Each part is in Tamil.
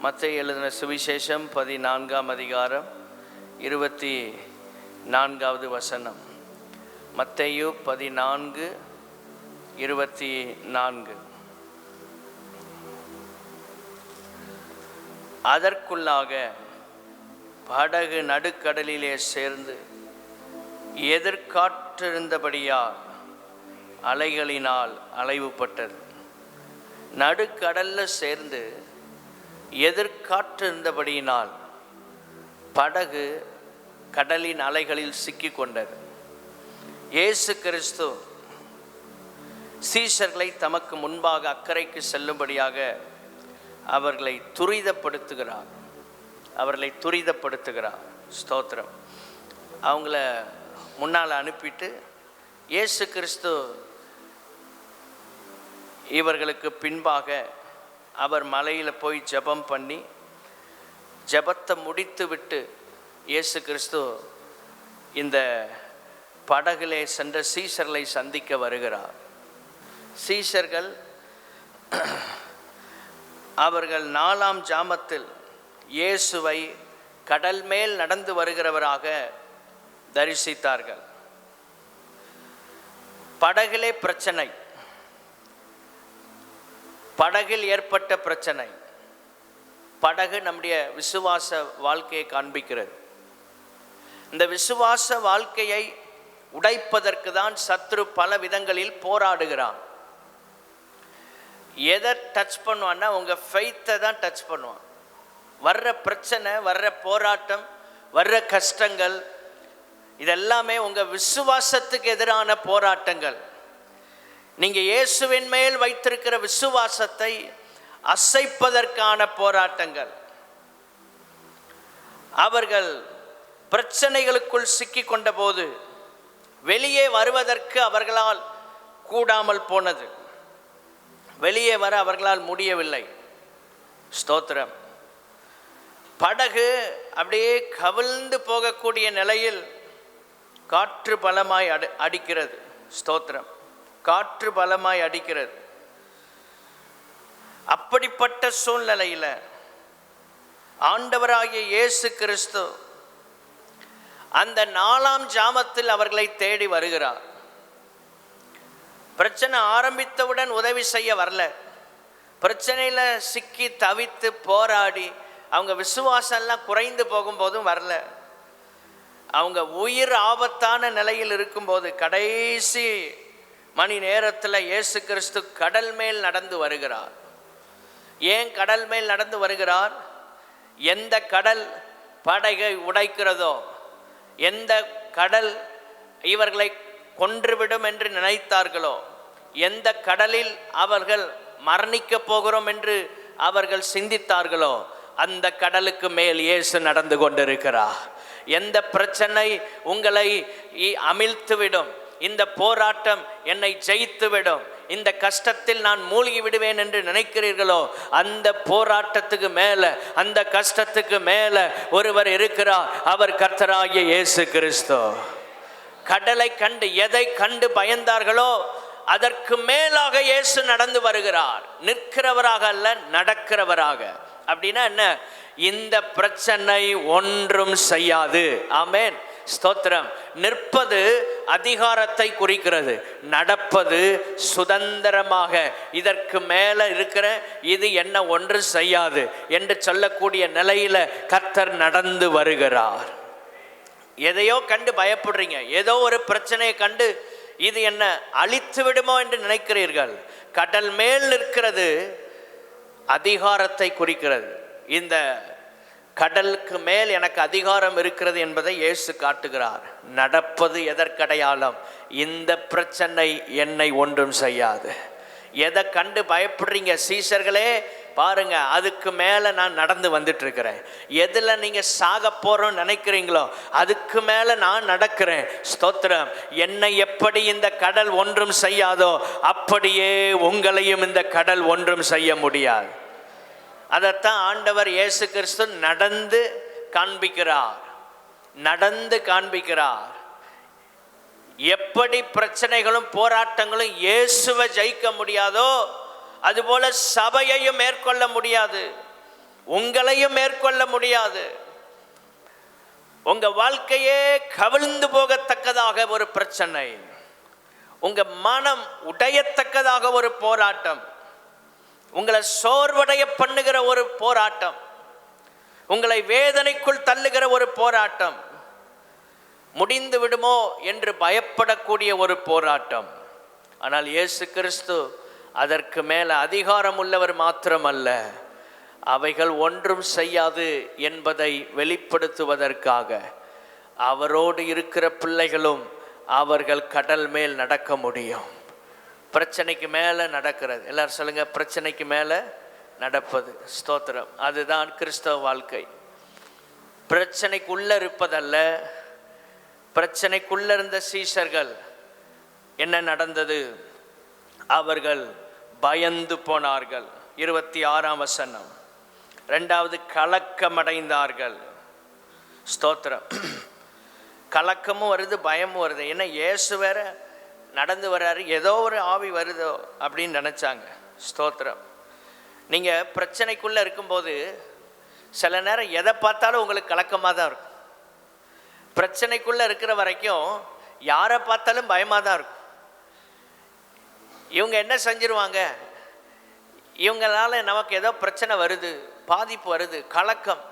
மத்தேயு எழுதின சுவிசேஷம் 14ஆம் அதிகாரம் 24வது வசனம். மத்தேயு 14:24. அதற்குள்ளாக படகு நடுக்கடலிலே சேர்ந்து எதிர்காற்றிருந்தபடியால் அலைகளினால் அலைவுபட்டது. நடுக்கடல்ல சேர்ந்து எதிர்காற்று இருந்தபடியினால் படகு கடலின் அலைகளில் சிக்கி கொண்டது. இயேசு கிறிஸ்து சீஷர்களை தமக்கு முன்பாக அக்கறைக்கு செல்லும்படியாக அவர்களை துரிதப்படுத்துகிறார். ஸ்தோத்திரம். அவங்கள முன்னால் அனுப்பிட்டு இயேசு கிறிஸ்து இவர்களுக்கு பின்பாக அவர் மலையில் போய் ஜெபம் பண்ணி ஜெபத்தை முடித்து விட்டு இயேசு கிறிஸ்து இந்த படகிலே சென்ற சீஷர்களை சந்திக்க வருகிறார். சீஷர்கள் அவர்கள் 4ஆம் ஜாமத்தில் இயேசுவை கடல் மேல் நடந்து வருகிறவராக தரிசித்தார்கள். படகிலே பிரச்சனை, படகில் ஏற்பட்ட பிரச்சனை. படகு நம்முடைய விசுவாச வாழ்க்கையை காண்பிக்கிறது. இந்த விசுவாச வாழ்க்கையை உடைப்பதற்கு தான் சத்ரு பல விதங்களில் போராடுகிறான். எதை டச் பண்ணுவான்னா உங்கள் ஃபெய்த்தை தான் டச் பண்ணுவான். வர்ற பிரச்சனை, வர்ற போராட்டம், வர்ற கஷ்டங்கள் இதெல்லாமே உங்கள் விசுவாசத்துக்கு எதிரான போராட்டங்கள். நீங்கள் இயேசுவின் மேல் வைத்திருக்கிற விசுவாசத்தை அசைப்பதற்கான போராட்டங்கள். அவர்கள் பிரச்சனைகளுக்குள் சிக்கி கொண்ட போது வெளியே வருவதற்கு அவர்களால் கூடாமல் போனது. வெளியே வர அவர்களால் முடியவில்லை. ஸ்தோத்திரம். படகு அப்படியே கவிழ்ந்து போகக்கூடிய நிலையில் காற்று பலமாய் அடிக்கிறது. ஸ்தோத்திரம். காற்று பலமாய் அடிக்கிறது. அப்படிப்பட்ட சூழ்நிலையில் ஆண்டவராகிய இயேசு கிறிஸ்து அந்த 4ஆம் ஜாமத்தில் அவர்களை தேடி வருகிறார். பிரச்சனை ஆரம்பித்தவுடன் உதவி செய்ய வரல. பிரச்சனையில் சிக்கி தவித்து போராடி அவங்க விசுவாசம் எல்லாம் குறைந்து போகும்போதும் வரல. அவங்க உயிர் ஆபத்தான நிலையில் இருக்கும்போது கடைசி மணி நேரத்தில் இயேசு கிறிஸ்து கடல் மேல் நடந்து வருகிறார். ஏன் கடல் மேல் நடந்து வருகிறார்? எந்த கடல் படகை உடைக்கிறதோ, எந்த கடல் இவர்களை கொன்றுவிடும் என்று நினைத்தார்களோ, எந்த கடலில் அவர்கள் மரணிக்க போகிறோம் என்று அவர்கள் சிந்தித்தார்களோ, அந்த கடலுக்கு மேல் இயேசு நடந்து கொண்டிருக்கிறார். எந்த பிரச்சனை உங்களை அமிழ்த்துவிடும், இந்த போராட்டம் என்னை ஜெயித்துவிடும், இந்த கஷ்டத்தில் நான் மூழ்கி விடுவேன் என்று நினைக்கிறீர்களோ, அந்த போராட்டத்துக்கு மேல, அந்த கஷ்டத்துக்கு மேல ஒருவர் இருக்கிறார். அவர் கர்த்தராகிய இயேசு கிறிஸ்து. கடலை கண்டு எதை கண்டு பயந்தார்களோ அதற்கு மேலாக இயேசு நடந்து வருகிறார். நிற்கிறவராக அல்ல, நடக்கிறவராக. அப்படின்னா என்ன? இந்த பிரச்சனை ஒன்றும் செய்யாது. ஆமென். ஸ்தோத்திரம். நிற்பது அதிகாரத்தை குறிக்கிறது, நடப்பது சுதந்திரமாக. இதற்கு மேல இருக்கிற இது என்ன ஒன்று செய்யாது என்று சொல்லக்கூடிய நிலையில கர்த்தர் நடந்து வருகிறார். எதையோ கண்டு பயப்படுறீங்க, ஏதோ ஒரு பிரச்சனையை கண்டு இது என்ன அழித்து விடுமோ என்று நினைக்கிறீர்கள். கடல் மேல் நிற்கிறது அதிகாரத்தை குறிக்கிறது. இந்த கடலுக்கு மேல் எனக்கு அதிகாரம் இருக்கிறது என்பதை இயேசு காட்டுகிறார். நடப்பது எதற்கடையாளம்? இந்த பிரச்சனை என்னை ஒன்றும் செய்யாது. எதை கண்டு பயப்படுறீங்க சீஷர்களே? பாருங்க, அதுக்கு மேலே நான் நடந்து வந்துட்டு இருக்கிறேன். எதில் நீங்கள் சாக போகிறோன்னு நினைக்கிறீங்களோ அதுக்கு மேலே நான் நடக்கிறேன். ஸ்தோத்திரம். என்னை எப்படி இந்த கடல் ஒன்றும் செய்யாதோ அப்படியே உங்களையும் இந்த கடல் ஒன்றும் செய்ய முடியாது. அதைத்தான் ஆண்டவர் இயேசு கிறிஸ்து நடந்து காண்பிக்கிறார். எப்படி பிரச்சனைகளும் போராட்டங்களும் இயேசுவை ஜெயிக்க முடியாதோ அதுபோல சபையையும் மேற்கொள்ள முடியாது. உங்களையும் மேற்கொள்ள முடியாது. உங்க வாழ்க்கையே கவிழ்ந்து போகத்தக்கதாக ஒரு பிரச்சனை, உங்க மனம் உடையத்தக்கதாக ஒரு போராட்டம், உங்களை சோர்வடைய பண்ணுகிற ஒரு போராட்டம், உங்களை வேதனைக்குள் தள்ளுகிற ஒரு போராட்டம், முடிந்து விடுமோ என்று பயப்படக்கூடிய ஒரு போராட்டம். ஆனால் இயேசு கிறிஸ்து அதற்கு மேல அதிகாரம் உள்ளவர் மாத்திரமல்ல, அவைகள் ஒன்றும் செய்யாது என்பதை வெளிப்படுத்துவதற்காக அவரோடு இருக்கிற பிள்ளைகளும் அவர்கள் கடல் மேல் நடக்க முடியும். பிரச்சனைக்கு மேலே நடக்கிறது. எல்லாரும் சொல்லுங்க, பிரச்சனைக்கு மேலே நடப்பது. ஸ்தோத்திரம். அதுதான் கிறிஸ்தவ வாழ்க்கை. பிரச்சனைக்குள்ள இருப்பதல்ல. பிரச்சனைக்குள்ள இருந்த சீஷர்கள் என்ன நடந்தது? அவர்கள் பயந்து போனார்கள். 26ஆம் வசனம். ரெண்டாவது, கலக்கமடைந்தார்கள். ஸ்தோத்திரம். கலக்கமும் வருது, பயமும் வருது. ஏன்னா இயேசு வேற நடந்து வர்றாரு, ஏதோ ஒரு ஆவி வருதோ அப்படின்னு நினச்சாங்க. ஸ்தோத்திரம். நீங்கள் பிரச்சனைக்குள்ளே இருக்கும்போது சில நேரம் எதை பார்த்தாலும் உங்களுக்கு கலக்கமாக தான் இருக்கும். பிரச்சனைக்குள்ளே இருக்கிற வரைக்கும் யாரை பார்த்தாலும் பயமாக தான் இருக்கும். இவங்க என்ன செஞ்சிருவாங்க, இவங்களால நமக்கு ஏதோ பிரச்சனை வருது, பாதிப்பு வருது, கலக்கம்.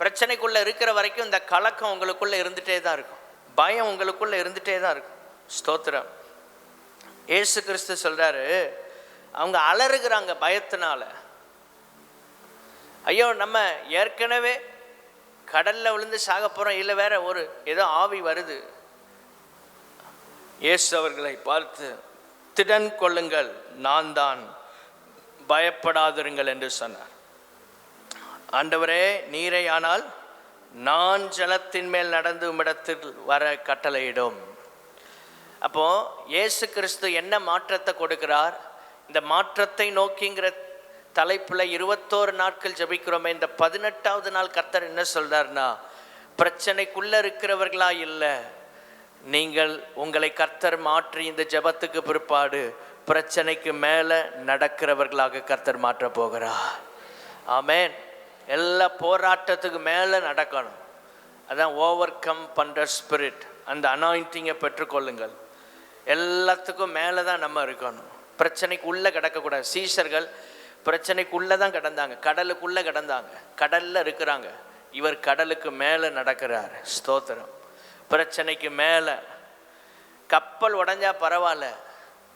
பிரச்சனைக்குள்ளே இருக்கிற வரைக்கும் இந்த கலக்கம் உங்களுக்குள்ளே இருந்துகிட்டே தான் இருக்கும், பயம் உங்களுக்குள்ளே இருந்துகிட்டே தான் இருக்கும். ஸ்தோத்திரம். இயேசு கிறிஸ்து சொல்கிறாரு, அவங்க அலறுகிறாங்க பயத்தினால. ஐயோ, நம்ம ஏற்கனவே கடலில் விழுந்து சாக போகிறோம், இல்லை வேற ஒரு ஏதோ ஆவி வருது. இயேசு அவர்களை பார்த்து, திடன் கொள்ளுங்கள், நான் தான், பயப்படாதிருங்கள் என்று சொன்னார். ஆண்டவரே, நீரே ஆனால் நான் ஜலத்தின் மேல் நடந்து உம்மிடத்தில் வர கட்டளையிடும். அப்போ இயேசு கிறிஸ்து என்ன மாற்றத்தை கொடுக்கிறார்? இந்த மாற்றத்தை நோக்கிங்கிற தலைப்பில் 21 நாட்கள் ஜபிக்கிறோமே, இந்த 18வது நாள் கர்த்தர் என்ன சொல்றாருன்னா, பிரச்சனைக்குள்ளே இருக்கிறவர்களா இல்லை, நீங்கள் உங்களை கர்த்தர் மாற்றி இந்த ஜபத்துக்கு பிற்பாடு பிரச்சனைக்கு மேலே நடக்கிறவர்களாக கர்த்தர் மாற்ற போகிறார். ஆமேன். எல்லா போராட்டத்துக்கு மேலே நடக்கணும். அதான் ஓவர் கம் பண்ணுற ஸ்பிரிட். அந்த அனாயிண்டிங்கை பெற்றுக்கொள்ளுங்கள். எல்லாத்துக்கும் மேலே தான் நம்ம இருக்கணும். பிரச்சனைக்கு உள்ளே கிடக்கக்கூடாது. சீஷர்கள் பிரச்சனைக்குள்ளே தான் கிடந்தாங்க, கடலுக்குள்ளே கிடந்தாங்க, கடலில் இருக்கிறாங்க. இவர் கடலுக்கு மேலே நடக்கிறார். ஸ்தோத்திரம். பிரச்சனைக்கு மேலே. கப்பல் உடஞ்சா பரவாயில்ல.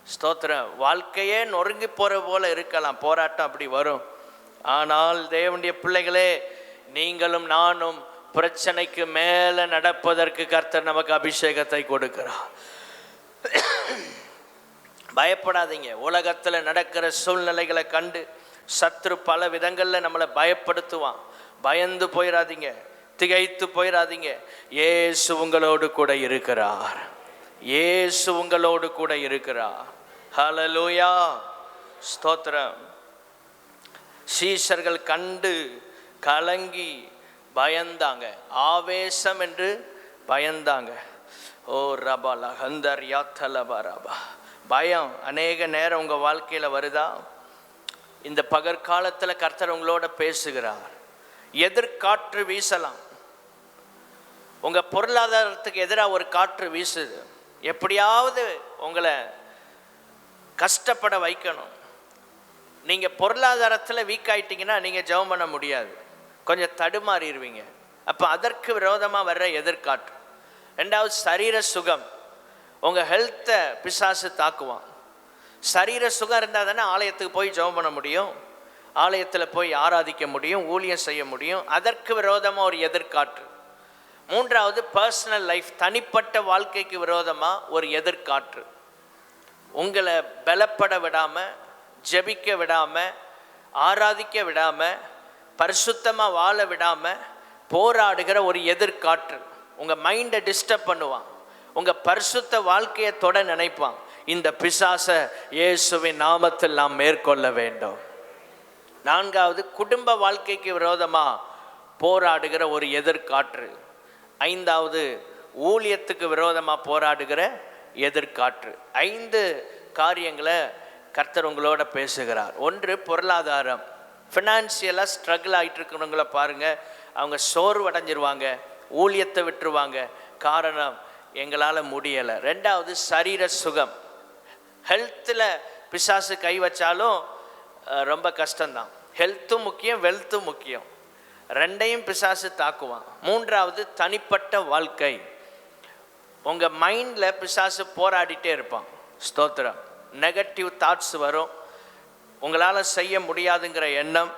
ஸ்தோத்திரம். வாழ்க்கையே நொறுங்கி போகிற போல இருக்கலாம், போராட்டம் அப்படி வரும். ஆனால் தேவனுடைய பிள்ளைகளே, நீங்களும் நானும் பிரச்சனைக்கு மேலே நடப்பதற்கு கர்த்தர் நமக்கு அபிஷேகத்தை கொடுக்கிறார். பயப்படாதீங்க. உலகத்தில் நடக்கிற சூழ்நிலைகளை கண்டு சத்ரு பல விதங்களில் நம்மளை பயப்படுத்துவான். பயந்து போயிடாதீங்க, திகைத்து போயிடாதீங்க. இயேசு உங்களோடு கூட இருக்கிறார். இயேசு உங்களோடு கூட இருக்கிறார். ஹல்லேலூயா. ஸ்தோத்திரம். சீஷர்கள் கண்டு கலங்கி பயந்தாங்க. ஆவேசம் என்று பயந்தாங்க. ஓ ரபாலா ஹந்தர் யாத்தலபரபா. பயம் அநேக நேரம் உங்கள் வாழ்க்கையில் வருதா? இந்த பகற்காலத்தில் கர்த்தர் உங்களோட பேசுகிறார். எதிர்காற்று வீசலாம். உங்கள் பொருளாதாரத்துக்கு எதிராக ஒரு காற்று வீசுது. எப்படியாவது உங்களை கஷ்டப்பட வைக்கணும். நீங்கள் பொருளாதாரத்தில் வீக் ஆகிட்டீங்கன்னா நீங்கள் ஜெபம் பண்ண முடியாது, கொஞ்சம் தடுமாறிடுவீங்க. அப்போ அதற்கு விரோதமாக வர்ற எதிர்காற்று. ரெண்டாவது, சரீர சுகம். உங்கள் ஹெல்த்தை பிசாசு தாக்குவான். சரீர சுகம் இருந்தால் தானே ஆலயத்துக்கு போய் ஜெபம் பண்ண முடியும், ஆலயத்தில் போய் ஆராதிக்க முடியும், ஊழியம் செய்ய முடியும். அதற்கு விரோதமாக ஒரு எதிர்காற்று. மூன்றாவது, பர்சனல் லைஃப், தனிப்பட்ட வாழ்க்கைக்கு விரோதமாக ஒரு எதிர்காற்று. உங்களை பலப்பட விடாமல், ஜெபிக்க விடாமல், ஆராதிக்க விடாமல், பரிசுத்தமாக வாழ விடாமல் போராடுகிற ஒரு எதிர்காற்று. உங்கள் மைண்டை டிஸ்டர்ப் பண்ணுவான், உங்கள் பரிசுத்த வாழ்க்கையை தொட நினைப்பான். இந்த பிசாசை இயேசுவின் நாமத்தில் நாம் மேற்கொள்ள வேண்டும். நான்காவது, குடும்ப வாழ்க்கைக்கு விரோதமாக போராடுகிற ஒரு எதிர்காற்று. ஐந்தாவது, ஊழியத்துக்கு விரோதமாக போராடுகிற எதிர்காற்று. 5 காரியங்களை கர்த்தர் உங்களோட பேசுகிறார். ஒன்று, பொருளாதாரம். ஃபினான்ஷியலாக ஸ்ட்ரகிள் ஆகிட்டு இருக்கிறவங்கள பாருங்கள், அவங்க சோர்வடைஞ்சிருவாங்க, ஊழியத்தை விட்டுருவாங்க. காரணம், எங்களால் முடியலை. ரெண்டாவது சரீர சுகம். ஹெல்த்தில் பிசாசு கை வச்சாலும் ரொம்ப கஷ்டம்தான். ஹெல்த்தும் முக்கியம், வெல்த்தும் முக்கியம். ரெண்டையும் பிசாசு தாக்குவான். மூன்றாவது தனிப்பட்ட வாழ்க்கை. உங்கள் மைண்டில் பிசாசு போராடிட்டே இருப்பான். ஸ்தோத்திரம். நெகட்டிவ் தாட்ஸ் வரும். உங்களால் செய்ய முடியாதுங்கிற எண்ணம்,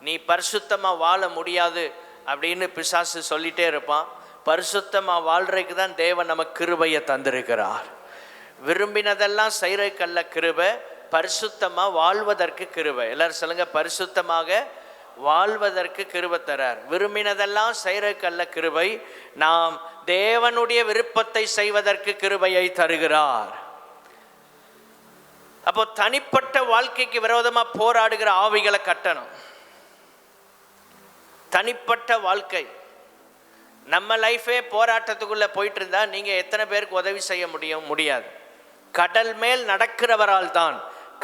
நீ பரிசுத்தமாக வாழ முடியாது அப்படின்னு பிசாசு சொல்லிகிட்டே இருப்பான். பரிசுத்தமாக வாழ்றதுக்கு தான் தேவன் நமக்கு கிருபையை தந்திருக்கிறார். விரும்பினதெல்லாம் செய்கிறதுக்கல்ல கிருபை, பரிசுத்தமாக வாழ்வதற்கு கிருபை. எல்லாரும் சொல்லுங்க, பரிசுத்தமாக வாழ்வதற்கு கிருபை தரார். விரும்பினதெல்லாம் செய்கிறதுக்கல்ல கிருபை, நாம் தேவனுடைய விருப்பத்தை செய்வதற்கு கிருபையை தருகிறார். அப்போ தனிப்பட்ட வாழ்க்கைக்கு விரோதமாக போராடுகிற ஆவிகளை கட்டணும். தனிப்பட்ட வாழ்க்கை, நம்ம லைஃபே போராட்டத்துக்குள்ளே போயிட்டு இருந்தா நீங்கள் எத்தனை பேருக்கு உதவி செய்ய முடியாது. கடல் மேல் நடக்கிறவரால் தான்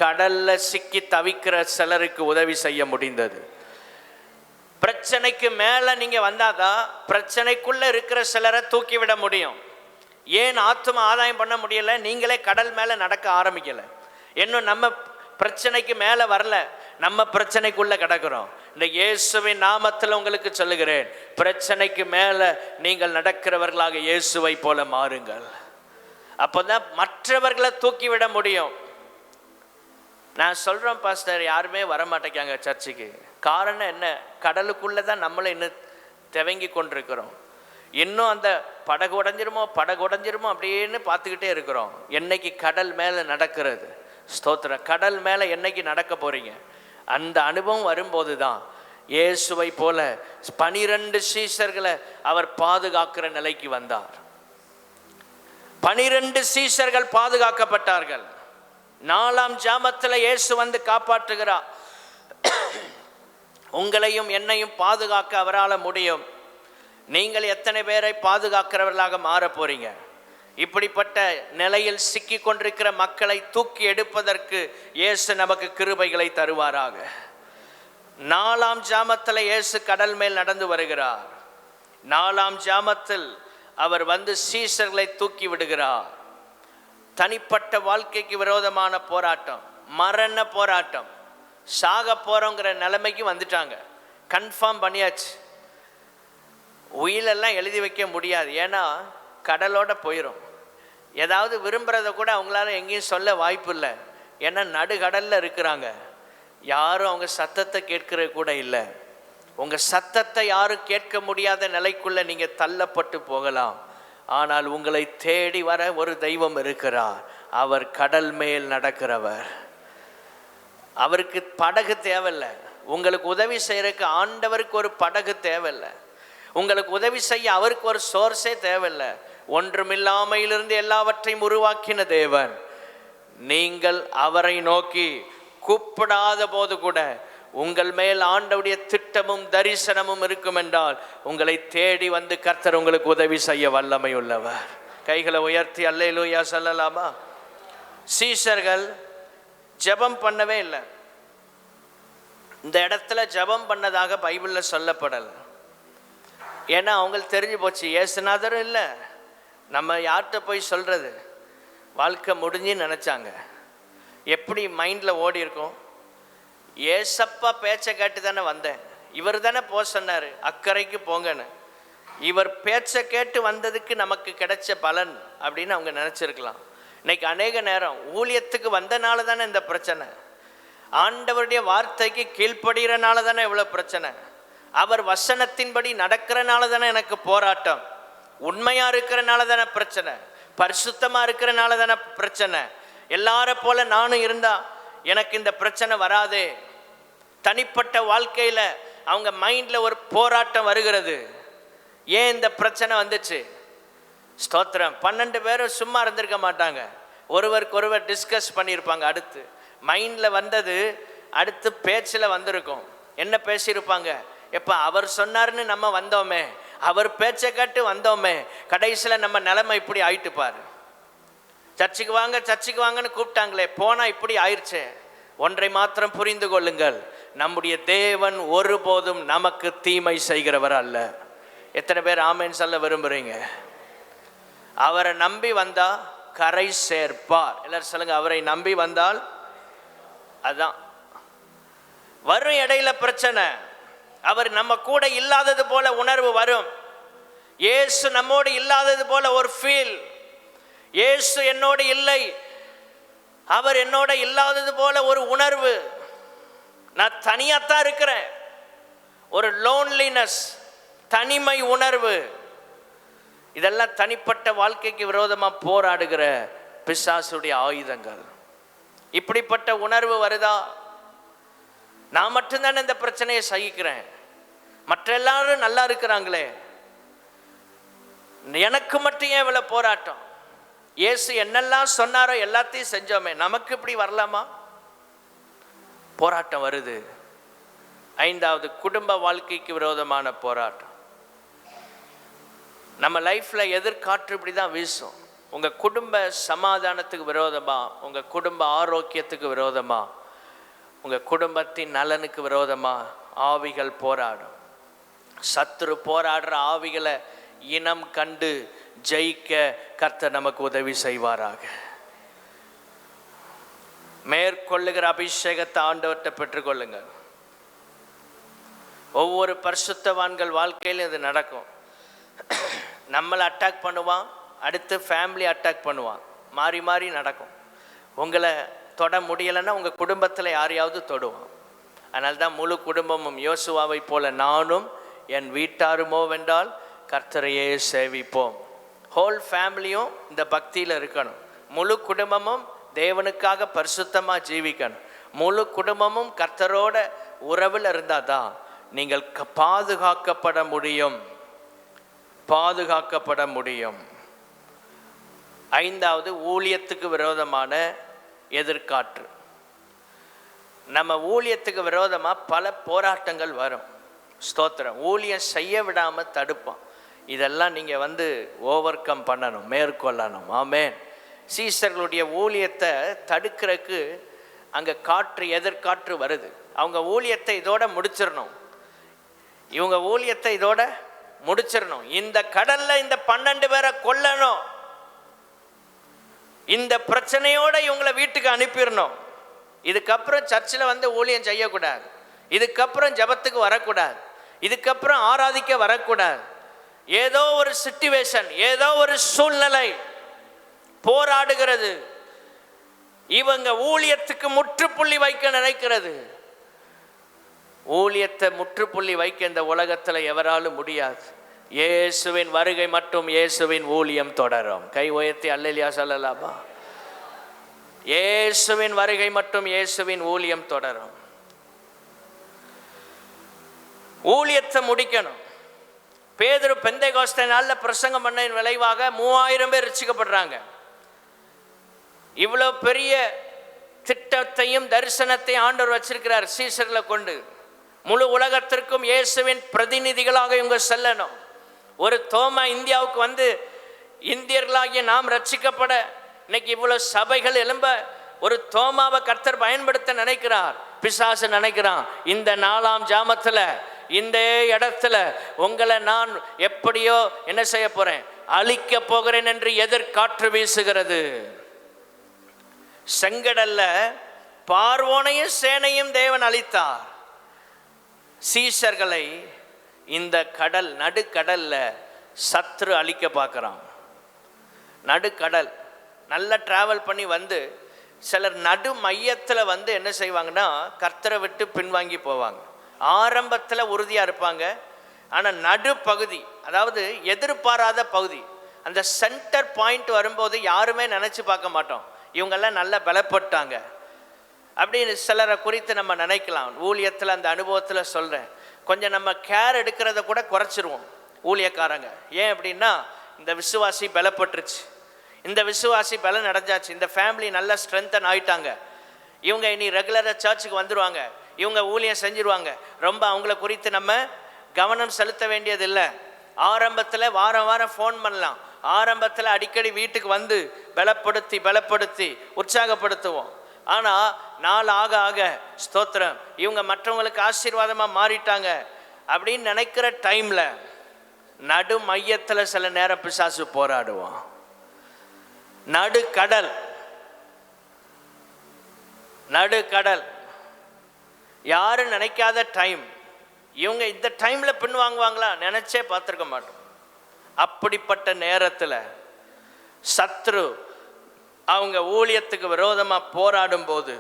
கடலில் சிக்கி தவிக்கிற சிலருக்கு உதவி செய்ய முடிந்தது. பிரச்சனைக்கு மேலே நீங்கள் வந்தாதான் பிரச்சனைக்குள்ளே இருக்கிற சிலரை தூக்கிவிட முடியும். ஏன் ஆத்தும ஆதாயம் பண்ண முடியலை? நீங்களே கடல் மேலே நடக்க ஆரம்பிக்கலை. இன்னும் நம்ம பிரச்சனைக்கு மேலே வரல, நம்ம பிரச்சனைக்குள்ளே கிடக்கிறோம். இந்த இயேசுவின் நாமத்தில் உங்களுக்கு சொல்லுகிறேன், பிரச்சனைக்கு மேலே நீங்கள் நடக்கிறவர்களாக இயேசுவை போல மாறுங்கள். அப்போ தான் மற்றவர்களை தூக்கிவிட முடியும். நான் சொல்கிறேன் பாஸ்டர், யாருமே வரமாட்டேங்காங்க சர்ச்சுக்கு. காரணம் என்ன? கடலுக்குள்ளே தான் நம்மளை இன்னும் துவங்கி கொண்டிருக்கிறோம். இன்னும் அந்த படகு உடஞ்சிருமோ அப்படின்னு பார்த்துக்கிட்டே இருக்கிறோம். என்னைக்கு கடல் மேலே நடக்கிறது, ஸ்தோத்திரம், கடல் மேலே என்னைக்கு நடக்க போகிறீங்க? அந்த அனுபவம் வரும்போது தான் இயேசுவை போல 12 சீஷர்களை அவர் பாதுகாக்கிற நிலைக்கு வந்தார். 12 சீஷர்கள் பாதுகாக்கப்பட்டார்கள். 4ஆம் ஜாமத்தில் இயேசு வந்து காப்பாற்றுகிறார். உங்களையும் என்னையும் பாதுகாக்க அவரால் முடியும். நீங்கள் எத்தனை பேரை பாதுகாக்கிறவர்களாக மாற போறீங்க? இப்படிப்பட்ட நிலையில் சிக்கி கொண்டிருக்கிற மக்களை தூக்கி எடுப்பதற்கு இயேசு நமக்கு கிருபைகளை தருவாராக. 4ஆம் ஜாமத்தில் இயேசு கடல் மேல் நடந்து வருகிறார். 4ஆம் ஜாமத்தில் அவர் வந்து சீஷர்களை தூக்கி விடுகிறார். தனிப்பட்ட வாழ்க்கைக்கு விரோதமான போராட்டம், மரண போராட்டம், சாக போறோங்கிற நிலைமைக்கு வந்துட்டாங்க. கன்ஃபார்ம் பண்ணியாச்சு. உயிலெல்லாம் எழுதி வைக்க முடியாது, ஏன்னா கடலோட போயிடும். ஏதாவது விரும்புகிறத கூட அவங்களால எங்கேயும் சொல்ல வாய்ப்பு இல்லை, ஏன்னா நடுக்கடலில் இருக்கிறாங்க. யாரும் அவங்க சத்தத்தை கேட்கறது கூட இல்லை. உங்கள் சத்தத்தை யாரும் கேட்க முடியாத நிலைக்குள்ளே நீங்கள் தள்ளப்பட்டு போகலாம். ஆனால் உங்களை தேடி வர ஒரு தெய்வம் இருக்கிறார். அவர் கடல் மேல் நடக்கிறவர். அவருக்கு படகு தேவையில்லை. உங்களுக்கு உதவி செய்யறதுக்கு ஆண்டவருக்கு ஒரு படகு தேவையில்லை. உங்களுக்கு உதவி செய்ய அவருக்கு ஒரு சோர்ஸே தேவையில்லை. ஒன்றுமில்லாமையிலிருந்து எல்லாவற்றையும் உருவாக்கின தேவன். நீங்கள் அவரை நோக்கி கூப்பிடாத போது கூட உங்கள் மேல் ஆண்டவருடைய திட்டமும் தரிசனமும் இருக்கும் என்றால் உங்களை தேடி வந்து கர்த்தர் உங்களுக்கு உதவி செய்ய வல்லமை உள்ளவர். கைகளை உயர்த்தி அல்லேலூயா சொல்லலாமா? சீஷர்கள் ஜெபம் பண்ணவே இல்லை. இந்த இடத்துல ஜெபம் பண்ணதாக பைபிளில் சொல்லப்படலை. ஏன்னா அவங்களுக்கு தெரிஞ்சு போச்சு, இயேசுநாதரும் இல்லை, நம்ம யார்கிட்ட போய் சொல்கிறது, வாழ்க்கை முடிஞ்சுன்னு நினச்சாங்க. எப்படி மைண்டில் ஓடி இருக்கும்? ஏசப்பா பேச்சை கேட்டு தானே வந்தேன், இவர் தானே போக சொன்னார், அக்கறைக்கு போங்கன்னு. இவர் பேச்சை கேட்டு வந்ததுக்கு நமக்கு கிடைச்ச பலன் அப்படின்னு அவங்க நினச்சிருக்கலாம். இன்னைக்கு அநேக நேரம் ஊழியத்துக்கு வந்தனால தானே இந்த பிரச்சனை, ஆண்டவருடைய வார்த்தைக்கு கீழ்ப்படுகிறனால தானே இவ்வளோ பிரச்சனை, அவர் வசனத்தின்படி நடக்கிறனால தானே எனக்கு போராட்டம், உண்மையாக இருக்கிறனால தானே பிரச்சனை, பரிசுத்தமாக இருக்கிறனால தானே பிரச்சனை. எல்லார போல நானும் இருந்தா எனக்கு இந்த பிரச்சனை வராதே. தனிப்பட்ட வாழ்க்கையில் அவங்க மைண்டில் ஒரு போராட்டம் வருகிறது. ஏன் இந்த பிரச்சனை வந்துச்சு? ஸ்தோத்திரம். 12 பேரும் சும்மா இருந்திருக்க மாட்டாங்க, ஒருவருக்கு ஒருவர் டிஸ்கஸ் பண்ணியிருப்பாங்க. அடுத்து மைண்டில் வந்தது அடுத்து பேச்சில் வந்திருக்கும். என்ன பேசியிருப்பாங்க? எப்போ அவர் சொன்னார்னு நம்ம வந்தோமே, அவர் பேச்சை கேட்டு வந்தோமே, கடைசியில் நம்ம நிலைமை இப்படி ஆயிட்டு பாரு. சர்ச்சுக்கு வாங்க சர்ச்சுக்கு வாங்கன்னு கூப்பிட்டாங்களே, போனால் இப்படி ஆயிடுச்சே. ஒன்றை மாத்திரம் புரிந்து கொள்ளுங்கள், நம்முடைய தேவன் ஒருபோதும் நமக்கு தீமை செய்கிறவர் அல்ல. எத்தனை பேர் ஆமேன் சொல்ல விரும்புகிறீங்க? அவரை நம்பி வந்தா கரை சேர்ப்பார். எல்லாரும் சொல்லுங்க, அவரை நம்பி வந்தால். அதான் வரும் இடையில பிரச்சனை, அவர் நம்ம கூட இல்லாதது போல உணர்வு வரும். இயேசு நம்மோடு இல்லாதது போல ஒரு ஃபீல். இயேசு என்னோடு இல்லை, அவர் என்னோட இல்லாதது போல ஒரு உணர்வு. நான் தனியாத்தான் இருக்கிறேன், ஒரு லோன்லினஸ், தனிமை உணர்வு. இதெல்லாம் தனிப்பட்ட வாழ்க்கைக்கு விரோதமாக போராடுகிற பிசாசுடைய ஆயுதங்கள். இப்படிப்பட்ட உணர்வு வருதா? நான் மட்டும்தானே இந்த பிரச்சனையை சகிக்கிறேன், மற்ற எல்லாரும் நல்லா இருக்கிறாங்களே, எனக்கு மட்டும் ஏன் இவ்வளவு போராட்டம்? இயேசு என்னெல்லாம் சொன்னாரோ எல்லாத்தையும் செஞ்சோமே, நமக்கு இப்படி வரலாமா? போராட்டம் வருது. 5வது, குடும்ப வாழ்க்கைக்கு விரோதமான போராட்டம். நம்ம லைஃப்ல எதிர்காற்று இப்படி தான் வீசும். உங்க குடும்ப சமாதானத்துக்கு விரோதமா, உங்க குடும்ப ஆரோக்கியத்துக்கு விரோதமா, உங்க குடும்பத்தின் நலனுக்கு விரோதமா ஆவிகள் போராடும். சத்துரு போராடுற ஆவிகளை இனம் கண்டு ஜெயிக்க கர்த்தர் நமக்கு உதவி செய்வாராக. மேற்கொள்ளுகிற அபிஷேகத்தை ஆண்டவர்கிட்ட பெற்றுக்கொள்ளுங்கள். ஒவ்வொரு பரிசுத்தவான்கள் வாழ்க்கையிலும் இது நடக்கும். நம்மளை அட்டாக் பண்ணுவான், அடுத்து ஃபேமிலி அட்டாக் பண்ணுவான், மாறி மாறி நடக்கும். உங்களை தொட முடியலைன்னா உங்கள் குடும்பத்தில் யாரையாவது தொடுவான். அதனால தான் முழு குடும்பமும் யோசுவாவை போல நானும் என் வீட்டாருமோ வென்றால் கர்த்தரையே சேவிப்போம். ஹோல் ஃபேமிலியும் இந்த பக்தியில் இருக்கணும். முழு குடும்பமும் தேவனுக்காக பரிசுத்தமாக ஜீவிக்கணும். முழு குடும்பமும் கர்த்தரோட உறவில் இருந்தால் தான் நீங்கள் பாதுகாக்கப்பட முடியும், பாதுகாக்கப்பட முடியும். 5வது, ஊழியத்துக்கு விரோதமான எதிர்காற்று. நம்ம ஊழியத்துக்கு விரோதமாக பல போராட்டங்கள் வரும். ஸ்தோத்திரம். ஊழியம் செய்ய விடாமல் தடுப்பான். இதெல்லாம் நீங்கள் ஓவர் கம் பண்ணணும், மேற்கொள்ளணும். ஆமென். சீசர்களுடைய ஊழியத்தை தடுக்கிறதுக்கு அங்கே காற்று, எதிர்காற்று வருது. அவங்க ஊழியத்தை இதோட முடிச்சிடணும், இவங்க ஊழியத்தை இதோட முடிச்சிடணும். இந்த கடல்ல இந்த 12 பேரை கொல்லணும், இந்த பிரச்சனையோட இவங்களை வீட்டுக்கு அனுப்பிடணும். இதுக்கப்புறம் சர்ச்சில் ஊழியம் செய்யக்கூடாது, இதுக்கப்புறம் ஜபத்துக்கு வரக்கூடாது, இதுக்கப்புறம் ஆராதிக்க வரக்கூடாது. ஏதோ ஒரு சிச்சுவேஷன், ஏதோ ஒரு சூழ்நிலை போராடுகிறது. இவங்க ஊழியத்துக்கு முற்றுப்புள்ளி வைக்க நினைக்கிறது. ஊழியத்தை முற்றுப்புள்ளி வைக்க இந்த உலகத்தில் எவராலும் முடியாது. இயேசுவின் வருகை மட்டும் இயேசுவின் ஊழியம் தொடரும். கை உயர்த்தி அல்லேலூயா சொல்லலாமா? இயேசுவின் வருகை மட்டும் இயேசுவின் ஊழியம் தொடரும். ஊழியத்தை முடிக்கணும். பேதுரு பெந்தைகோஸ்தே நாளில் பிரசங்கம் பண்ண விளைவாக 3000 பேர் ரட்சிக்கப்படுறாங்க. இவ்வளோ பெரிய திட்டத்தையும் தரிசனத்தையும் ஆண்டவர் வச்சிருக்கிறார் சீசர்களை கொண்டு. முழு உலகத்திற்கும் இயேசுவின் பிரதிநிதிகளாக இவங்க செல்லணும். ஒரு தோமா இந்தியாவுக்கு இந்தியர்களாகிய நாம் ரட்சிக்கப்பட இன்னைக்கு இவ்வளோ சபைகள் எழும்ப ஒரு தோமாவை கர்த்தர் பயன்படுத்த நினைக்கிறார். பிசாசு நினைக்கிறான், இந்த 4ஆம் ஜாமத்தில் இந்த இடத்துல உங்களை நான் எப்படியோ என்ன செய்ய போறேன், அழிக்க போகிறேன் என்று எதிர்காற்று வீசுகிறது. செங்கடல்ல பார்வோனையும் சேனையும் தேவன் அழித்தார். சீஷர்களை இந்த கடல், நடுக்கடல்ல சத்ரு அழிக்க பார்க்குறான். நடுக்கடல் நல்லா டிராவல் பண்ணி சிலர் நடு மையத்தில் என்ன செய்வாங்கன்னா கர்த்தரை விட்டு பின்வாங்கி போவாங்க. ஆரம்பத்தில் உறுதியாக இருப்பாங்க, ஆனால் நடுப்பகுதி, அதாவது எதிர்பாராத பகுதி, அந்த சென்டர் பாயிண்ட் வரும்போது யாருமே நினச்சி பார்க்க மாட்டோம், இவங்கெல்லாம் நல்லா பலப்பட்டாங்க அப்படின்னு சிலரை குறித்து நம்ம நினைக்கலாம். ஊழியத்தில் அந்த அனுபவத்தில் சொல்கிறேன், கொஞ்சம் நம்ம கேர் எடுக்கிறத கூட குறைச்சிருவோம் ஊழியக்காரங்க. ஏன் அப்படின்னா, இந்த விசுவாசி பலப்பட்டுருச்சு, இந்த விசுவாசி பலன் அடைஞ்சாச்சு, இந்த ஃபேமிலி நல்ல ஸ்ட்ரென்தன் ஆகிட்டாங்க, இவங்க இனி ரெகுலராக சர்ச்சுக்கு வந்துடுவாங்க, இவங்க ஊழியம் செஞ்சிருவாங்க, ரொம்ப அவங்கள குறித்து நம்ம கவனம் செலுத்த வேண்டியதில்லை. ஆரம்பத்தில் வாரம் வாரம் ஃபோன் பண்ணலாம், ஆரம்பத்தில் அடிக்கடி வீட்டுக்கு பலப்படுத்தி உற்சாகப்படுத்துவோம். ஆனால் நாள் ஆக ஆக ஸ்தோத்திரம் இவங்க மற்றவங்களுக்கு ஆசீர்வாதமாக மாறிட்டாங்க அப்படின்னு நினைக்கிற டைமில் நடு மையத்தில் சில நேரம் பிசாசு போராடுவான். நடுக்கடல் யாரும் நினைக்காத டைம். இவங்க இந்த டைமில் பின் வாங்குவாங்களா நினச்சே பார்த்துருக்க மாட்டோம். அப்படிப்பட்ட நேரத்தில் சத்ரு அவங்க ஊழியத்துக்கு விரோதமாக போராடும் போது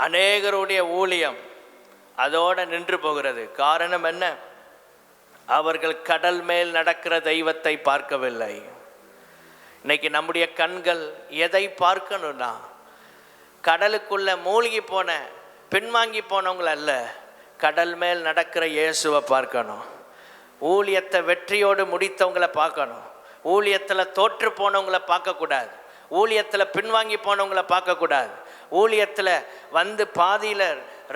அநேகருடைய ஊழியம் அதோடு நின்று போகிறது. காரணம் என்ன? அவர்கள் கடல் மேல் நடக்கிற தெய்வத்தை பார்க்கவில்லை. இன்னைக்கு நம்முடைய கண்கள் எதை பார்க்கணும்னா, கடலுக்குள்ள மூழ்கி போன பின்வாங்கி போனவங்கள அல்ல, கடல் மேல் நடக்கிற இயேசுவை பார்க்கணும். ஊழியத்தை வெற்றியோடு முடித்தவங்களை பார்க்கணும். ஊழியத்தில் தோற்று போனவங்களை பார்க்கக்கூடாது. ஊழியத்தில் பின்வாங்கி போனவங்களை பார்க்கக்கூடாது. ஊழியத்தில் வந்து பாதியில்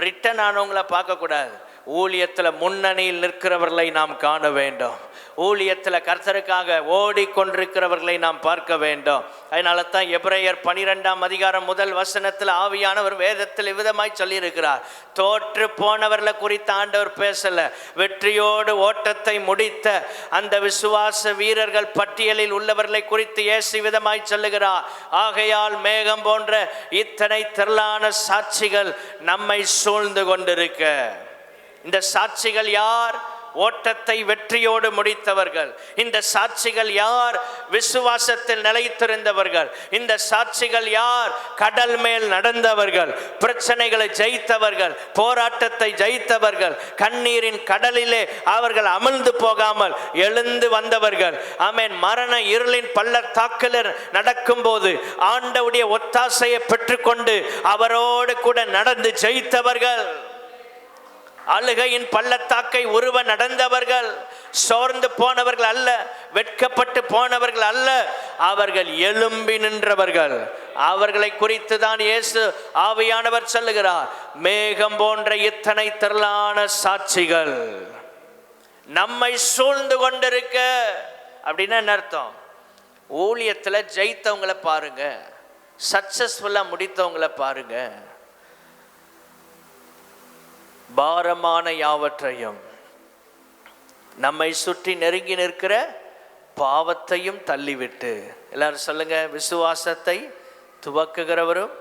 ரிட்டன் ஆனவங்களை பார்க்கக்கூடாது. ஊழியத்தில் முன்னணியில் நிற்கிறவர்களை நாம் காண வேண்டும். ஊழியத்தில் கர்த்தருக்காக ஓடிக்கொண்டிருக்கிறவர்களை நாம் பார்க்க வேண்டும். அதனால தான் எபிரேயர் 12ஆம் அதிகாரம் 1 வசனத்தில் ஆவியானவர் வேதத்தில் விதமாய் சொல்லியிருக்கிறார். தோற்று போனவர்களை குறித்து ஆண்டவர் பேசல, வெற்றியோடு ஓட்டத்தை முடித்த அந்த விசுவாச வீரர்கள் பட்டியலில் உள்ளவர்களை குறித்து இயேசு விதமாய் சொல்லுகிறார். ஆகையால் மேகம் போன்ற இத்தனை திரளான சாட்சிகள் நம்மை சூழ்ந்து கொண்டிருக்க. இந்த சாட்சிகள் யார்? ஓட்டத்தை வெற்றியோடு முடித்தவர்கள். இந்த சாட்சிகள் யார்? விசுவாசத்தில் நிலைத்திருந்தவர்கள். இந்த சாட்சிகள் யார்? கடல் மேல் நடந்தவர்கள், பிரச்சனைகளை ஜெயித்தவர்கள், போராட்டத்தை ஜெயித்தவர்கள், கண்ணீரின் கடலிலே அவர்கள் அமிழ்ந்து போகாமல் எழுந்து வந்தவர்கள். ஆமென். மரண இருளின் பள்ளத்தாக்கில் நடக்கும் போது ஆண்டவருடைய ஒத்தாசையை பெற்றுக்கொண்டு அவரோடு கூட நடந்து ஜெயித்தவர்கள். அழுகையின் பள்ளத்தாக்கை உருவ நடந்தவர்கள். சோர்ந்து போனவர்கள் அல்ல, வெட்கப்பட்டு போனவர்கள் அல்ல, அவர்கள் எழும்பி நின்றவர்கள். அவர்களை குறித்து தான் இயேசு ஆவியானவர் சொல்லுகிறார், மேகம் போன்ற இத்தனை திரளான சாட்சிகள் நம்மை சூழ்ந்து கொண்டிருக்க. அப்படின்னா என்ன அர்த்தம்? ஊழியத்தில் ஜெயித்தவங்களை பாருங்க, சக்சஸ்ஃபுல்லாக முடித்தவங்களை பாருங்க. பாரமான யாவற்றையும், நம்மை சுற்றி நெருங்கி நிற்கிற பாவத்தையும் தள்ளிவிட்டு, எல்லாரும் சொல்லுங்க, விசுவாசத்தை துவக்குகிறவரும்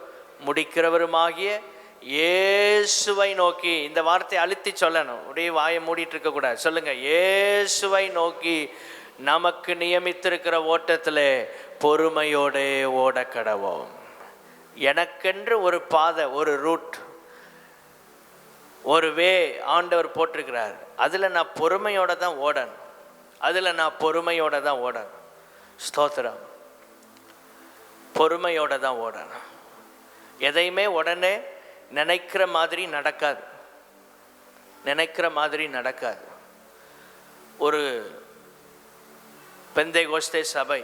முடிக்கிறவருமாகிய இயேசுவை நோக்கி. இந்த வார்த்தையை அழுத்தி சொல்லணும், அப்படியே வாயை மூடிட்டு இருக்க கூடாது. சொல்லுங்க, இயேசுவை நோக்கி நமக்கு நியமித்திருக்கிற ஓட்டத்திலே பொறுமையோடே ஓட கடவோம். எனக்கென்று ஒரு பாதை, ஒரு ரூட், ஒரு வே ஆண்டவர் போட்டிருக்கிறார். அதில் நான் பொறுமையோடு தான் ஓடணும். ஸ்தோத்திரம். பொறுமையோடு தான் ஓடணும். எதையுமே உடனே நினைக்கிற மாதிரி நடக்காது. ஒரு பெந்தேகோஸ்தே சபை,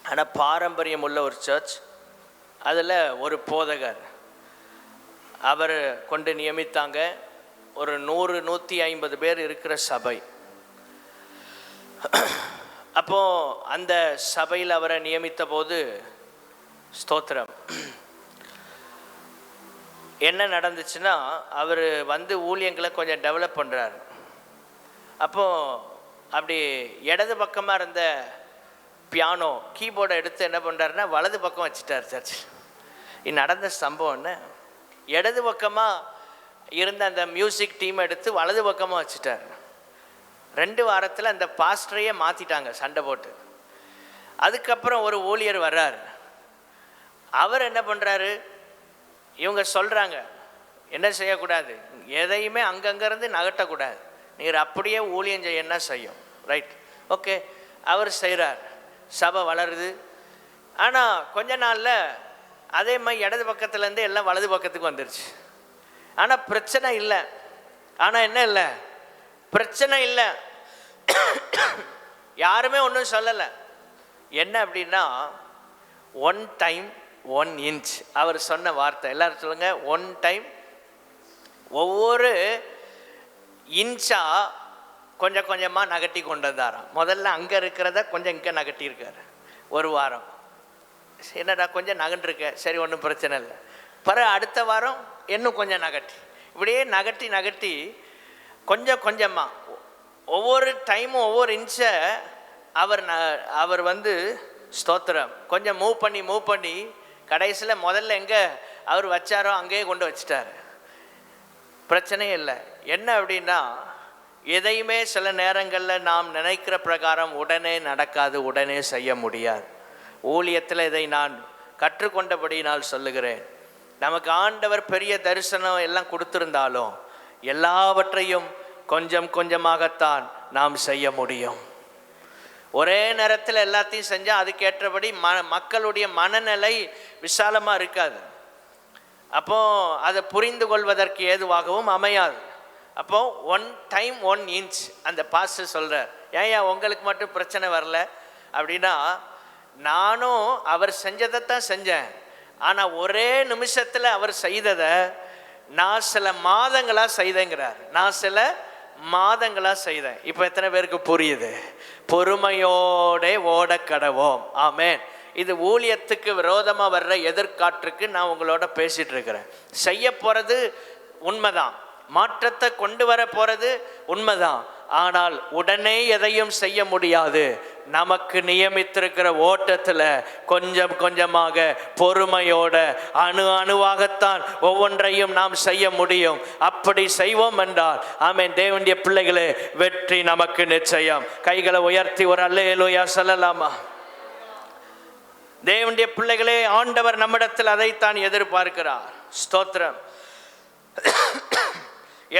ஆனால் பாரம்பரியம் உள்ள ஒரு சர்ச். அதில் ஒரு போதகர் அவர் கொண்டு நியமித்தாங்க. ஒரு 100-150 பேர் இருக்கிற சபை. அப்போது அந்த சபையில் அவரை நியமித்த போது ஸ்தோத்திரம் என்ன நடந்துச்சுன்னா, அவர் வந்து ஊழியங்களை கொஞ்சம் டெவலப் பண்ணுறாரு. அப்போது அப்படி இடது பக்கமாக இருந்த பியானோ கீபோர்டை எடுத்து என்ன பண்ணுறாருன்னா வலது பக்கம் வச்சுட்டார். சர்ச் நடந்த சம்பவம் என்ன, இடது பக்கமாக இருந்த அந்த மியூசிக் டீம் எடுத்து வலது பக்கமாக வச்சுட்டார். 2 வாரத்தில் அந்த பாஸ்டரையே மாற்றிட்டாங்க சண்டை போட்டு. அதுக்கப்புறம் ஒரு ஊழியர் வர்றார். அவர் என்ன பண்ணுறாரு, இவங்க சொல்கிறாங்க என்ன செய்யக்கூடாது, எதையுமே அங்கங்கேருந்து நகட்டக்கூடாது, நீர் அப்படியே ஊழியம் செய்ய என்ன செய்யும். Right, okay. அவர் செய்கிறார். சபை வளருது. ஆனால் கொஞ்ச நாளில் அதே மாதிரி இடது பக்கத்துலேருந்து எல்லாம் வலது பக்கத்துக்கு வந்துருச்சு. ஆனால் பிரச்சனை இல்லை. பிரச்சனை இல்லை, யாருமே ஒன்றும் சொல்லலை. என்ன அப்படின்னா, 1 டைம் 1 inch. அவர் சொன்ன வார்த்தை, எல்லாரும் சொல்லுங்க, 1 டைம். ஒவ்வொரு இன்ச்சாக கொஞ்சம் கொஞ்சமாக நகட்டி கொண்டு வந்தாராம். முதல்ல அங்கே இருக்கிறத கொஞ்சம் இங்கே நகட்டியிருக்காரு. 1 வாரம். என்னடா கொஞ்சம் நகண்டிருக்க, சரி ஒன்றும் பிரச்சனை இல்லை. அடுத்த வாரம் இன்னும் கொஞ்சம் நகட்டி, இப்படியே நகட்டி நகட்டி கொஞ்சம் கொஞ்சமாக ஒவ்வொரு டைமும் ஒவ்வொரு இன்ச்சை அவர் ஸ்தோத்திரம் கொஞ்சம் மூவ் பண்ணி கடைசியில் முதல்ல எங்கே அவர் வச்சாரோ அங்கேயே கொண்டு வச்சிட்டார். பிரச்சனையே இல்லை. என்ன அப்படின்னா, எதையுமே சில நேரங்களில் நாம் நினைக்கிற பிரகாரம் உடனே நடக்காது, உடனே செய்ய முடியாது. ஊழியத்தில் இதை நான் கற்றுக்கொண்டபடி நான் சொல்லுகிறேன். நமக்கு ஆண்டவர் பெரிய தரிசனம் எல்லாம் கொடுத்திருந்தாலும் எல்லாவற்றையும் கொஞ்சம் கொஞ்சமாகத்தான் நாம் செய்ய முடியும். ஒரே நேரத்தில் எல்லாத்தையும் செஞ்சால் அதுக்கேற்றபடி மக்களுடைய மனநிலை விசாலமாக இருக்காது. அப்போது அதை புரிந்து கொள்வதற்கு ஏதுவாகவும் அமையாது. அப்போது 1 டைம் 1 இன்ச் அந்த பாஸ்டர் சொல்கிறார். ஏன் உங்களுக்கு மட்டும் பிரச்சனை வரல அப்படின்னா, நானும் அவர் செஞ்சதைத்தான் செஞ்சேன். ஆனால் ஒரே நிமிஷத்தில் அவர் செய்ததை நான் சில மாதங்களாக செய்தேங்கிறார். நான் சில மாதங்களாக செய்தேன். இப்போ எத்தனை பேருக்கு புரியுது? பொறுமையோட ஓட கடவோம். ஆமேன். இது ஊழியத்துக்கு விரோதமாக வர்ற எதிர்காற்றுக்கு நான் உங்களோட பேசிகிட்டு இருக்கிறேன். செய்ய போகிறது உண்மைதான், மாற்றத்தை கொண்டு வர போகிறது உண்மைதான். ஆனால் உடனே எதையும் செய்ய முடியாது. நமக்கு நியமித்திருக்கிற ஓட்டத்தில் கொஞ்சம் கொஞ்சமாக பொறுமையோட அணுவாகத்தான் ஒவ்வொன்றையும் நாம் செய்ய முடியும். அப்படி செய்வோம் என்றால் ஆமென் தேவனுடைய பிள்ளைகளே, வெற்றி நமக்கு நிச்சயம். கைகளை உயர்த்தி ஒரு அல்லேலூயா சொல்லலாமா? தேவனுடைய பிள்ளைகளே, ஆண்டவர் நம்மிடத்தில் அதைத்தான் எதிர்பார்க்கிறார். ஸ்தோத்திரம்.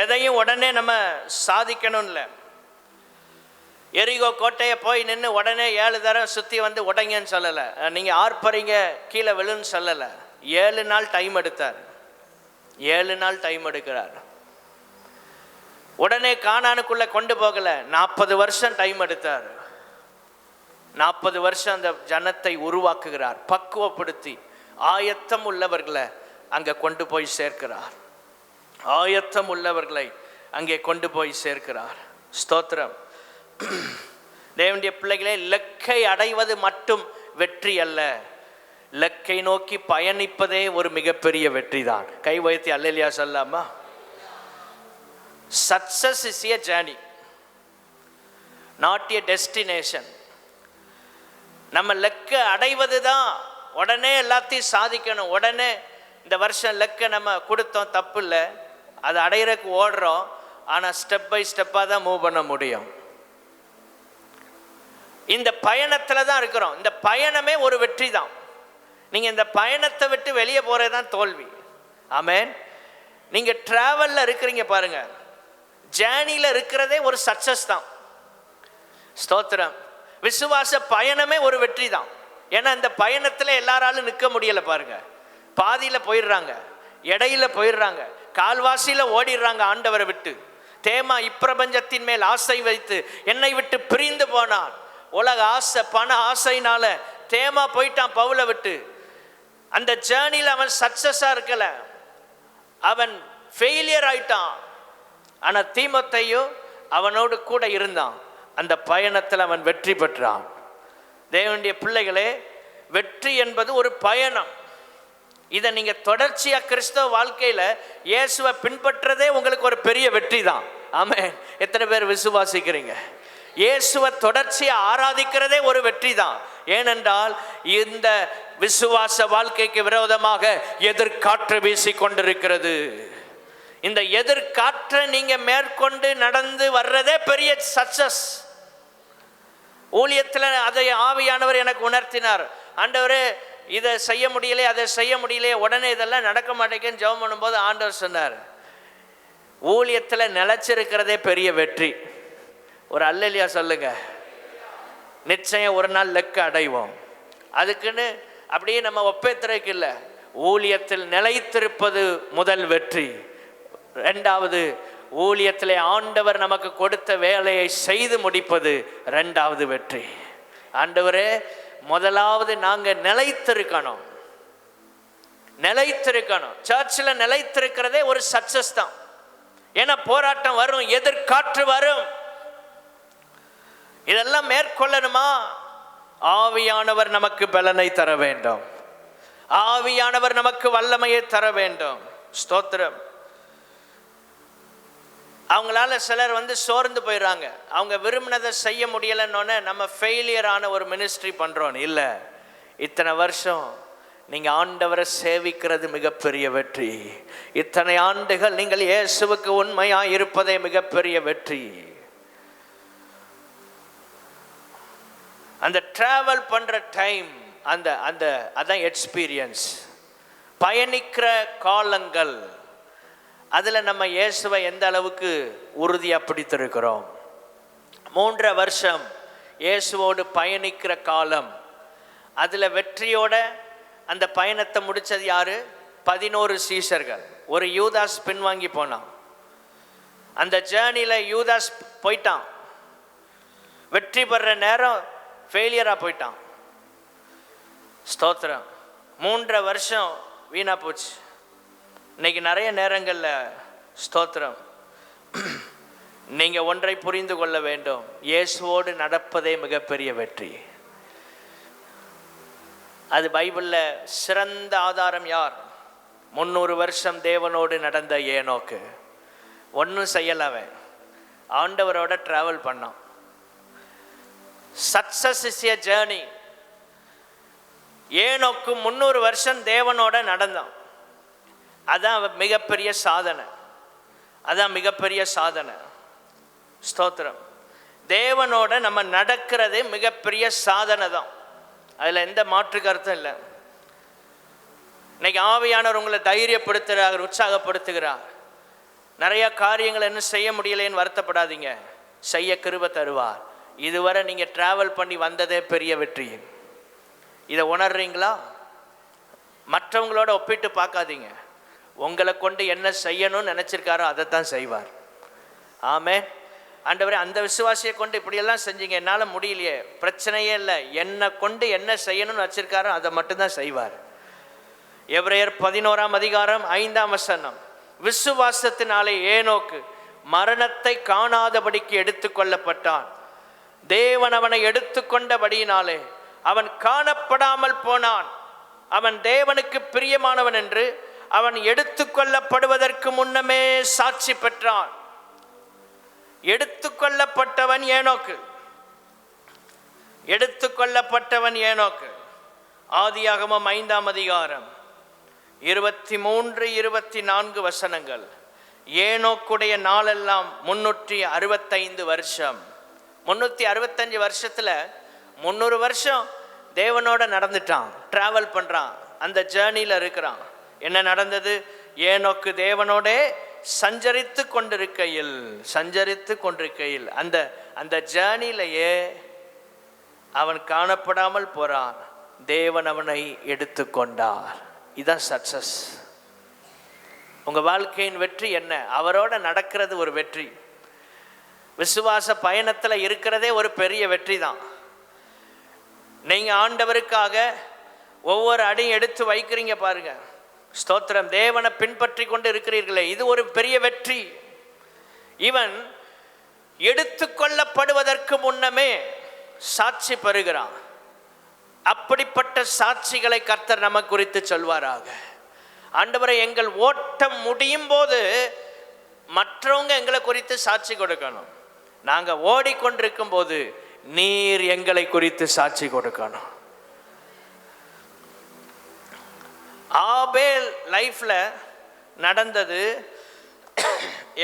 எதையும் உடனே நம்ம சாதிக்கணும் இல்லை. எரிகோ கோட்டையை போய் நின்று உடனே 7 தரம் சுற்றி உடைங்கன்னு சொல்லலை. நீங்கள் ஆர்ப்பரிங்க கீழே விழுன்னு சொல்லலை. 7 நாள் டைம் எடுத்தார். 7 நாள் டைம் எடுக்கிறார். உடனே கானானுக்குள்ளே கொண்டு போகலை. 40 வருஷம் டைம் எடுத்தார். 40 வருஷம் அந்த ஜனத்தை உருவாக்குகிறார், பக்குவப்படுத்தி ஆயத்தம் உள்ளவர்களை அங்கே கொண்டு போய் சேர்க்கிறார். ஆயத்தம் உள்ளவர்களை அங்கே கொண்டு போய் சேர்க்கிறார். ஸ்தோத்திரம். தேவனுடைய பிள்ளைகளே, இலக்கை அடைவது மட்டும் வெற்றி அல்ல, இலக்கை நோக்கி பயணிப்பதே ஒரு மிகப்பெரிய வெற்றி தான். கை வைத்து அல்லேலூயா சொல்லாமா? Success is a journey, not a destination. நம்ம லெக்கை அடைவது தான். உடனே எல்லாத்தையும் சாதிக்கணும். உடனே இந்த வருஷம் லெக்கை நம்ம கொடுத்தோம், தப்பு இல்லை, அதை அடையிறதுக்கு ஓடுறோம். ஆனால் ஸ்டெப் பை ஸ்டெப்பாக தான் மூவ் பண்ண முடியும். இந்த பயணத்தில் தான் இருக்கிறோம். இந்த பயணமே ஒரு வெற்றி தான். நீங்கள் இந்த பயணத்தை விட்டு வெளியே போகிறது தான் தோல்வி. ஆமென். நீங்கள் ட்ராவலில் இருக்கிறீங்க பாருங்க, ஜேர்னியில் இருக்கிறதே ஒரு சக்சஸ் தான். ஸ்தோத்திரம். விசுவாச பயணமே ஒரு வெற்றி தான். ஏன்னா இந்த பயணத்தில் எல்லாராலும் நிற்க முடியலை பாருங்க. பாதியில் போயிடுறாங்க, இடையில போயிடுறாங்க, கால்வாசியில் ஓடிடுறாங்க ஆண்டவரை விட்டு. தேமா இப்பிரபஞ்சத்தின் மேல் ஆசை வைத்து என்னை விட்டு பிரிந்து போனான். உலக ஆசை, பண ஆசைனால தேமா போயிட்டான் பவுலை விட்டு. அந்த ஜேர்னியில் அவன் சக்சஸாக இருக்கல, அவன் ஃபெயிலியர் ஆயிட்டான். ஆனால் தீமோத்தேயு அவனோடு கூட இருந்தான். அந்த பயணத்தில் அவன் வெற்றி பெற்றான். தேவனுடைய பிள்ளைகளே, வெற்றி என்பது ஒரு பயணம். இதை நீங்கள் தொடர்ச்சியாக கிறிஸ்தவ வாழ்க்கையில் இயேசுவை பின்பற்றதே உங்களுக்கு ஒரு பெரிய வெற்றி தான். ஆமென். எத்தனை பேர் விசுவாசிக்கிறீங்க? இயேசுவை தொடர்ச்சியாக ஆராதிக்கிறதே ஒரு வெற்றி தான். ஏனென்றால் இந்த விசுவாச வாழ்க்கைக்கு விரோதமாக எதிர்காற்று வீசி கொண்டிருக்கிறது. இந்த எதிர்காற்றை நீங்க மேற்கொண்டு நடந்து வர்றதே பெரிய சக்சஸ். ஊழியத்தில் அதை ஆவியானவர் எனக்கு உணர்த்தினார். ஆண்டவரே, இதை செய்ய முடியலையே, அதை செய்ய முடியலையே, உடனே இதெல்லாம் நடக்க மாட்டேங்குன்னு ஜெபம் பண்ணும்போது ஆண்டவர் சொன்னார், ஊழியத்தில் நிலைச்சிருக்கிறதே பெரிய வெற்றி. ஒரு அல்லேலூயா சொல்லுங்க. நிச்சயம் ஒரு நாள் லெக்க அடைவோம். அதுக்குன்னு அப்படியே நம்ம ஒப்பேத்துறதுக்கு இல்லை. ஊழியத்தில் நிலைத்திருப்பது முதல் வெற்றி. 2வது, ஊழியத்திலே ஆண்டவர் நமக்கு கொடுத்த வேலையை செய்து முடிப்பது 2வது வெற்றி. ஆண்டவரே, முதலாவது நாங்கள் நிலைத்திருக்கணும். சர்ச்சில் நிலைத்திருக்கிறதே ஒரு சக்சஸ் தான். ஏன்னா போராட்டம் வரும், எதிர்காற்று வரும். இதெல்லாம் மேற்கொள்ளணுமா? ஆவியானவர் நமக்கு பலனை தர வேண்டும். ஆவியானவர் நமக்கு வல்லமையை தர வேண்டும். ஸ்தோத்திரம். அவங்களால சிலர் சோர்ந்து போயிடுறாங்க. அவங்க விரும்பினதை செய்ய முடியலைன்னொன்னே நம்ம ஃபெயிலியரான ஒரு மினிஸ்ட்ரி பண்ணுறோம். இல்லை, இத்தனை வருஷம் நீங்கள் ஆண்டவரை சேவிக்கிறது மிகப்பெரிய வெற்றி. இத்தனை ஆண்டுகள் நீங்கள் இயேசுவுக்கு உண்மையாக இருப்பதே மிகப்பெரிய வெற்றி. அந்த டிராவல் பண்ணுற டைம், அதான் எக்ஸ்பீரியன்ஸ். பயணிக்கிற காலங்கள், அதில் நம்ம இயேசுவை எந்த அளவுக்கு உறுதியாக பிடித்திருக்கிறோம். 3 வருஷம் இயேசுவோடு பயணிக்கிற காலம். அதில் வெற்றியோட அந்த பயணத்தை முடித்தது யாரு? 11 சீஷர்கள். ஒரு யூதாஸ் பின்வாங்கி போனான். அந்த ஜேர்னியில் யூதாஸ் போயிட்டான். வெற்றி பெற நேரம் ஃபெயிலியராக போயிட்டான். ஸ்தோத்திரம். 3 வருஷம் வீணாக போச்சு. இன்னைக்கு நிறைய நேரங்களில் ஸ்தோத்திரம், நீங்கள் ஒன்றை புரிந்து கொள்ள வேண்டும், இயேசுவோடு நடப்பதே மிகப்பெரிய வெற்றி. அது பைபிளில் சிறந்த ஆதாரம் யார்? 300 வருஷம் தேவனோடு நடந்த ஏனோக்கு. ஒன்றும் செய்யலவன், ஆண்டவரோட டிராவல் பண்ணான். Success is a journey. ஏனோக்கு 300 வருஷம் தேவனோட நடந்தான். அதான் மிகப்பெரிய சாதனை. அதான் மிகப்பெரிய சாதனை. ஸ்தோத்திரம். தேவனோட நம்ம நடக்கிறது மிகப்பெரிய சாதனை தான். அதில் எந்த மாற்று கருத்தும் இல்லை. இன்னைக்கு ஆவியானவர் உங்களை தைரியப்படுத்துகிறார், உற்சாகப்படுத்துகிறார். நிறைய காரியங்கள் என்ன செய்ய முடியலைன்னு வருத்தப்படாதீங்க, செய்ய கிருபை தருவார். இதுவரை நீங்கள் டிராவல் பண்ணி வந்ததே பெரிய வெற்றி. இதை உணர்றீங்களா? மற்றவங்களோட ஒப்பிட்டு பார்க்காதீங்க. உங்களை கொண்டு என்ன செய்யணும்னு நினச்சிருக்காரோ அதைத்தான் செய்வார். ஆமென். ஆண்டவரே, அந்த விசுவாசியை கொண்டு இப்படியெல்லாம் செஞ்சீங்க, என்னால் முடியலையே, பிரச்சனையே இல்லை, என்னை கொண்டு என்ன செய்யணும்னு வச்சிருக்காரோ அதை மட்டும்தான் செய்வார். எபிரேயர் 11ஆம் அதிகாரம் 5ஆம் வசனம். விசுவாசத்தினாலே ஏனோக்கு மரணத்தை காணாதபடிக்கு எடுத்துக்கொள்ளப்பட்டான். தேவன் அவனை எடுத்துக்கொண்டபடியினாலே அவன் காணப்படாமல் போனான். அவன் தேவனுக்கு பிரியமானவன் என்று அவன் எடுத்துக்கொள்ளப்படுவதற்கு முன்னமே சாட்சி பெற்றான். எடுத்துக்கொள்ளப்பட்டவன் ஏனோக்கு. எடுத்துக்கொள்ளப்பட்டவன் ஏனோக்கு. ஆதியாகமம் 5ஆம் அதிகாரம் 23, 24 வசனங்கள். ஏனோக்குடைய நாளெல்லாம் 365 வருஷம். 365 வருஷத்துல 300 வருஷம் தேவனோட நடந்துட்டான், டிராவல் பண்றான், அந்த ஜேர்னியில் இருக்கிறான். என்ன நடந்தது? ஏனோக்கு தேவனோட சஞ்சரித்து கொண்டிருக்கையில் அந்த ஜேர்னிலேயே அவன் காணப்படாமல் போறான். தேவன் அவனை எடுத்துக்கொண்டார். இதுதான் சக்சஸ். உங்க வாழ்க்கையின் வெற்றி என்ன? அவரோட நடக்கிறது ஒரு வெற்றி. விசுவாச பயணத்தில் இருக்கிறதே ஒரு பெரிய வெற்றி தான். நீங்கள் ஆண்டவருக்காக ஒவ்வொரு அடியும் எடுத்து வைக்கிறீங்க பாருங்க. ஸ்தோத்திரம். தேவனை பின்பற்றி கொண்டு இருக்கிறீர்களே, இது ஒரு பெரிய வெற்றி. இவன் எடுத்துக்கொள்ளப்படுவதற்கு முன்னமே சாட்சி பெறுகிறான். அப்படிப்பட்ட சாட்சிகளை கர்த்தர் நமக்கு குறித்து சொல்வாராக. ஆண்டவரை, எங்கள் ஓட்டம் முடியும் போது மற்றவங்க எங்களை குறித்து சாட்சி கொடுக்கணும். நாங்கள் ஓடிக்கொண்டிருக்கும் போது நீர் எங்களை குறித்து சாட்சி கொடுக்கணும். ஆபேல் லைஃப்ல நடந்தது.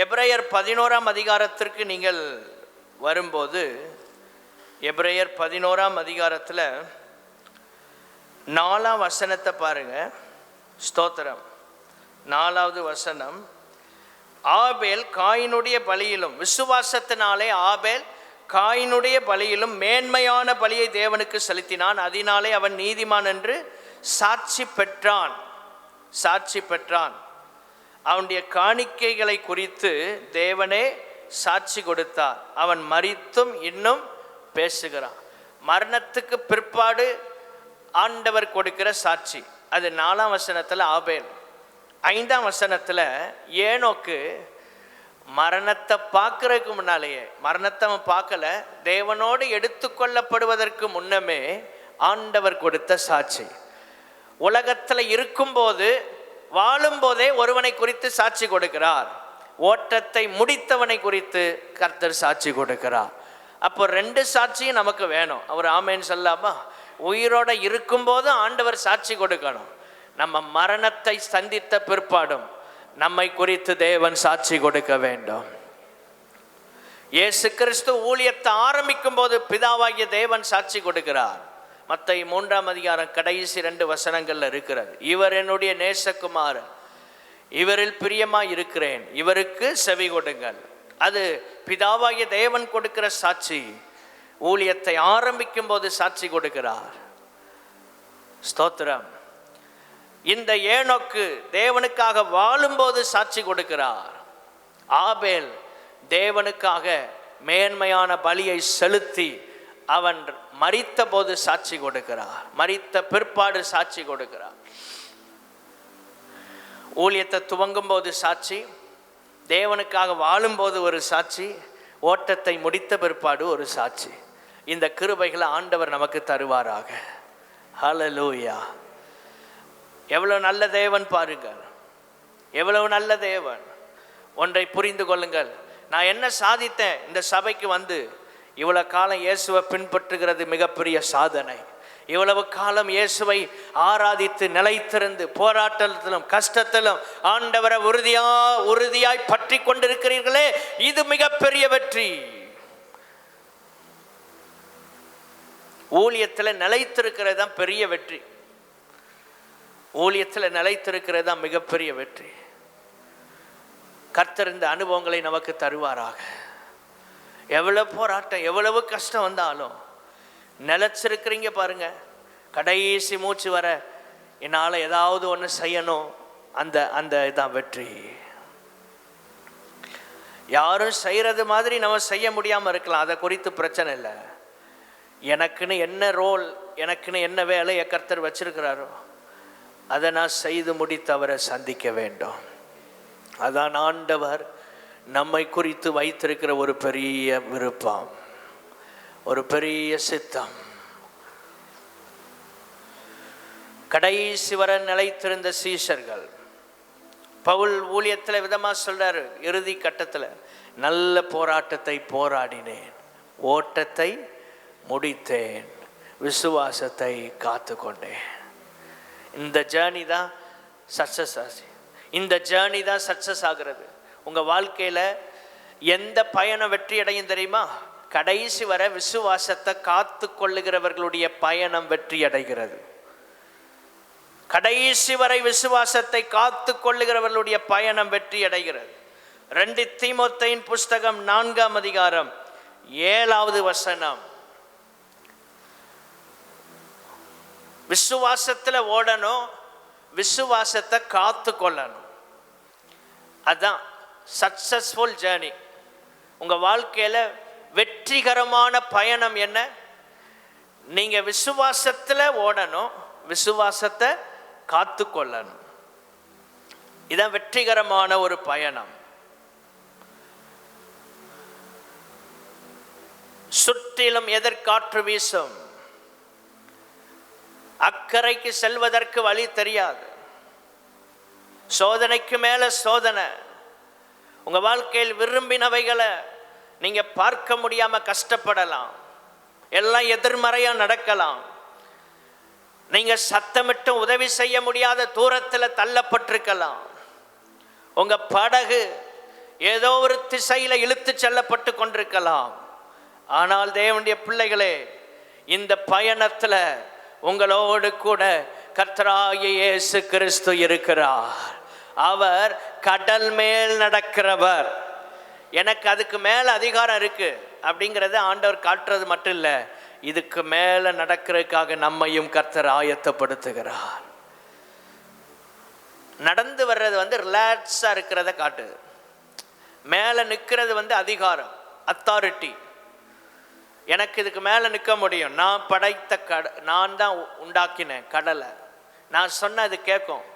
எபிரேயர் 11ஆம் அதிகாரத்திற்கு நீங்கள் வரும்போது, எபிரேயர் 11ஆம் அதிகாரத்தில் 4ஆம் வசனத்தை பாருங்க. ஸ்தோத்திரம். 4வது வசனம். ஆபேல் காயினுடைய பலியிலும், விசுவாசத்தினாலே ஆபேல் காயினுடைய பலியிலும் மேன்மையான பலியை தேவனுக்கு செலுத்தினான். அதனாலே அவன் நீதிமான் என்று சாட்சி பெற்றான். அவனுடைய காணிக்கைகளை குறித்து தேவனே சாட்சி கொடுத்தார். அவன் மரித்தும் இன்னும் பேசுகிறான். மரணத்துக்கு பிற்பாடு ஆண்டவர் கொடுக்கிற சாட்சி. அது 4ஆம் வசனத்தில் ஆபேல். 5ஆம் வசனத்தில் ஏனோக்கு மரணத்தை பார்க்கறதுக்கு முன்னாலேயே, மரணத்தை அவன் பார்க்கல, தேவனோடு எடுத்துக்கொள்ளப்படுவதற்கு முன்னமே ஆண்டவர் கொடுத்த சாட்சி. உலகத்தில் இருக்கும்போது வாழும்போதே ஒருவனை குறித்து சாட்சி கொடுக்கிறார். ஓட்டத்தை முடித்தவனை குறித்து கர்த்தர் சாட்சி கொடுக்கிறார். அப்போ 2 சாட்சியும் நமக்கு வேணும். அவர் ஆமேன்னு சொல்லாமா? உயிரோட இருக்கும்போது ஆண்டவர் சாட்சி கொடுக்கணும். நம்ம மரணத்தை சந்தித்த பிற்பாடும் நம்மை குறித்து தேவன் சாட்சி கொடுக்க வேண்டும். இயேசு கிறிஸ்து ஊழியத்தை ஆரம்பிக்கும் போது பிதாவாகிய தேவன் சாட்சி கொடுக்கிறார். மத்தேயு 3ஆம் அதிகாரம் கடைசி 2 வசனங்கள்ல இருக்கிறது. இவர் என்னுடைய நேசகுமாரன், இவரில் பிரியமாய் இருக்கிறேன், இவருக்கு செவி கொடுங்கள். அது பிதாவாகிய தேவன் கொடுக்கிற சாட்சி. ஊழியத்தை ஆரம்பிக்கும் போது சாட்சி கொடுக்கிறார். ஸ்தோத்திரம். இந்த ஏனோக்கு தேவனுக்காக வாழும்போது சாட்சி கொடுக்கிறார். ஆபேல் தேவனுக்காக மேன்மையான பலியை செலுத்தி அவன் மரித்த போது சாட்சி கொடுக்கிறார். மரித்த பிற்பாடு சாட்சி கொடுக்கிறார். ஊழியத்தை துவங்கும் போது சாட்சி, தேவனுக்காக வாழும்போது ஒரு சாட்சி, ஓட்டத்தை முடித்த பிற்பாடு ஒரு சாட்சி. இந்த கிருபைகளை ஆண்டவர் நமக்கு தருவாராக. ஹல்லேலூயா. எவ்வளவு நல்ல தேவன் பாருங்கள், எவ்வளவு நல்ல தேவன். ஒன்றை புரிந்து கொள்ளுங்கள், நான் என்ன சாதித்தேன் இந்த சபைக்கு வந்து? இவ்வளவு காலம் இயேசுவை பின்பற்றுகிறது மிகப்பெரிய சாதனை. இவ்வளவு காலம் இயேசுவை ஆராதித்து நிலைத்திருந்து போராட்டத்திலும் கஷ்டத்திலும் ஆண்டவரை உறுதியாய் பற்றி கொண்டிருக்கிறீர்களே, இது மிகப்பெரிய வெற்றி. ஊழியத்தில் நிலைத்திருக்கிறது தான் பெரிய வெற்றி. ஊழியத்தில் நிலைத்திருக்கிறது தான் மிகப்பெரிய வெற்றி. கர்த்தர் இந்த அனுபவங்களை நமக்கு தருவாராக. எவ்வளவு போராட்டம், எவ்வளவு கஷ்டம் வந்தாலும் நிலைச்சிருக்கிறீங்க பாருங்க. கடைசி மூச்சு வர என்னால் ஏதாவது ஒன்று செய்யணும், அந்த இதான் வெற்றி. யாரும் செய்கிறது மாதிரி நம்ம செய்ய முடியாமல் இருக்கலாம், அதை குறித்து பிரச்சனை இல்லை. எனக்குன்னு என்ன ரோல், எனக்குன்னு என்ன வேலையை கர்த்தர் வச்சிருக்கிறாரோ அதை நான் செய்து முடித்து அவரை சந்திக்க வேண்டும். அதான் ஆண்டவர் நம்மை குறித்து வைத்திருக்கிற ஒரு பெரிய விருப்பம், ஒரு பெரிய சித்தம். கடைசி வரை நிலைத்திருந்த சீஷர்கள், பவுல் ஊழியத்தில் விதமாக சொல்றாரு, இறுதி கட்டத்தில் நல்ல போராட்டத்தை போராடினேன், ஓட்டத்தை முடித்தேன், விசுவாசத்தை காத்து கொண்டேன். இந்த ஜேர்னி தான் சக்சஸ் ஆச்சு. இந்த ஜேர்னி தான் சக்சஸ் ஆகிறது. உங்கள் வாழ்க்கையில் எந்த பயணம் வெற்றி அடையும் தெரியுமா? கடைசி வரை விசுவாசத்தை காத்து கொள்ளுகிறவர்களுடைய பயணம் வெற்றி அடைகிறது. கடைசி வரை விசுவாசத்தை காத்து கொள்ளுகிறவர்களுடைய பயணம் வெற்றி அடைகிறது. 2 தீமோத்தேயின் புஸ்தகம் 4ஆம் அதிகாரம் 7வது வசனம். விசுவாசத்தில் ஓடணும், விசுவாசத்தை காத்து கொள்ளணும். அதுதான் சக்சஸ்ஃபுல் ஜேர்னி. உங்கள் வாழ்க்கையில் வெற்றிகரமான பயணம் என்ன? நீங்கள் விசுவாசத்தில் ஓடணும், விசுவாசத்தை காத்து கொள்ளணும். இதான் வெற்றிகரமான ஒரு பயணம். சுற்றிலும் எதிர்காற்று வீசும், அக்கறைக்கு செல்வதற்கு வழி தெரியாது. சோதனைக்கு மேல சோதனை. உங்க வாழ்க்கையில் விரும்பினவைகளை நீங்க பார்க்க முடியாம கஷ்டப்படலாம், எல்லாம் எதிர்மறையா நடக்கலாம். நீங்க சத்தமிட்டு உதவி செய்ய முடியாத தூரத்தில் தள்ளப்பட்டிருக்கலாம். உங்க படகு ஏதோ ஒரு திசையில இழுத்து செல்லப்பட்டு கொண்டிருக்கலாம். ஆனால் தேவனுடைய பிள்ளைகளே, இந்த பயணத்துல உங்களோடு கூட கர்த்தராகிய இயேசு கிறிஸ்து இருக்கிறார். அவர் கடல் மேல் நடக்கிறவர். எனக்கு அதுக்கு மேல அதிகாரம் இருக்கு அப்படிங்கிறத ஆண்டவர் காட்டுறது மட்டும் இல்லை, இதுக்கு மேல நடக்கிறதுக்காக நம்மையும் கர்த்தர் ஆயத்தப்படுத்துகிறார். நடந்து வர்றது ரிலாக்ஸா இருக்கிறத காட்டுது. மேல நிற்கிறது அதிகாரம், அத்தாரிட்டி. எனக்கு இதுக்கு மேலே நிற்க முடியும், நான் படைத்த நான் தான் உண்டாக்கினேன் கடலை, நான் சொன்ன அது கேட்கும்.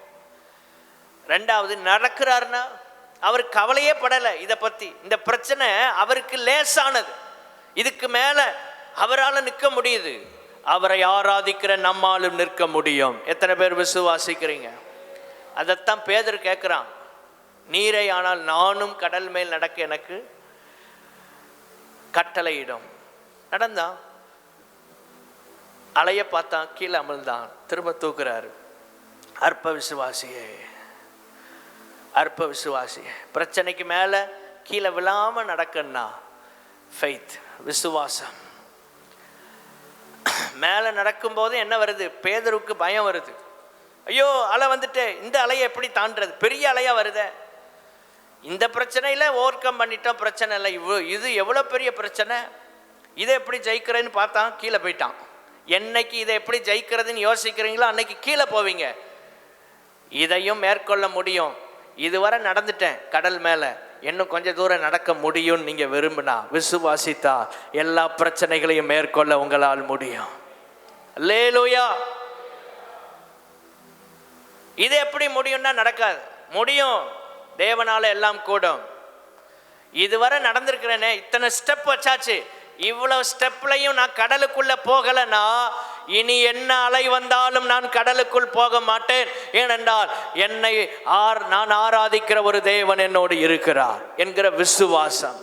2வது நடக்கிறாருன்னா அவர் கவலையே படலை இதை பற்றி. இந்த பிரச்சனை அவருக்கு லேசானது, இதுக்கு மேலே அவரால் நிற்க முடியுது. அவரை ஆராதிக்கிற நம்மாலும் நிற்க முடியும். எத்தனை பேர் விசுவாசிக்கிறீங்க? அதைத்தான் பேதுரு கேட்குறான். நீரை ஆனால் நானும் கடல் மேல் நடக்க எனக்கு கட்டளையிடும். நடந்தான், அலைய பார்த்தான், கீழே அமிழ்ந்தான், திரும்ப தூக்குறாரு. அற்ப விசுவாசியே, அற்ப விசுவாசியே. பிரச்சனைக்கு மேலே கீழே விழாமல் நடக்கணும்னா ஃபெய்த், விசுவாசம். மேலே நடக்கும்போது என்ன வருது? பேதுருக்கு பயம் வருது. ஐயோ அலை வந்துட்டு, இந்த அலையை எப்படி தாண்டுறது? பெரிய அலையாக வருதே. இந்த பிரச்சனையில் ஓவர் கம் பண்ணிட்டோம், பிரச்சனை இல்லை. இது எவ்வளோ பெரிய பிரச்சனை, இதை எப்படி ஜெயிக்கிறேன்னு பார்த்தான், கீழே போயிட்டான். என்னைக்கு இதை எப்படி ஜெயிக்கிறதுன்னு யோசிக்கிறீங்களோ அன்னைக்கு கீழே போவீங்க. இதையும் மேற்கொள்ள முடியும். இதுவரை நடந்துட்டேன் கடல் மேலே, இன்னும் கொஞ்சம் தூரம் நடக்க முடியும்னு நீங்கள் விரும்பினா, விசுவாசித்தா எல்லா பிரச்சனைகளையும் மேற்கொள்ள உங்களால் முடியும். அல்லேலூயா. இது எப்படி முடியும்னா நடக்காது. முடியும், தேவனால எல்லாம் கூடும். இதுவரை நடந்திருக்கிறேனே, இத்தனை ஸ்டெப் வச்சாச்சு, இவ்வளவு ஸ்டெப்லையும் நான் கடலுக்குள்ள போகலன்னா இனி என்ன அலை வந்தாலும் நான் கடலுக்குள் போக மாட்டேன். ஏனென்றால் என்னை நான் ஆராதிக்கிற ஒரு தேவன் என்னோடு இருக்கிறார் என்கிற விசுவாசம்.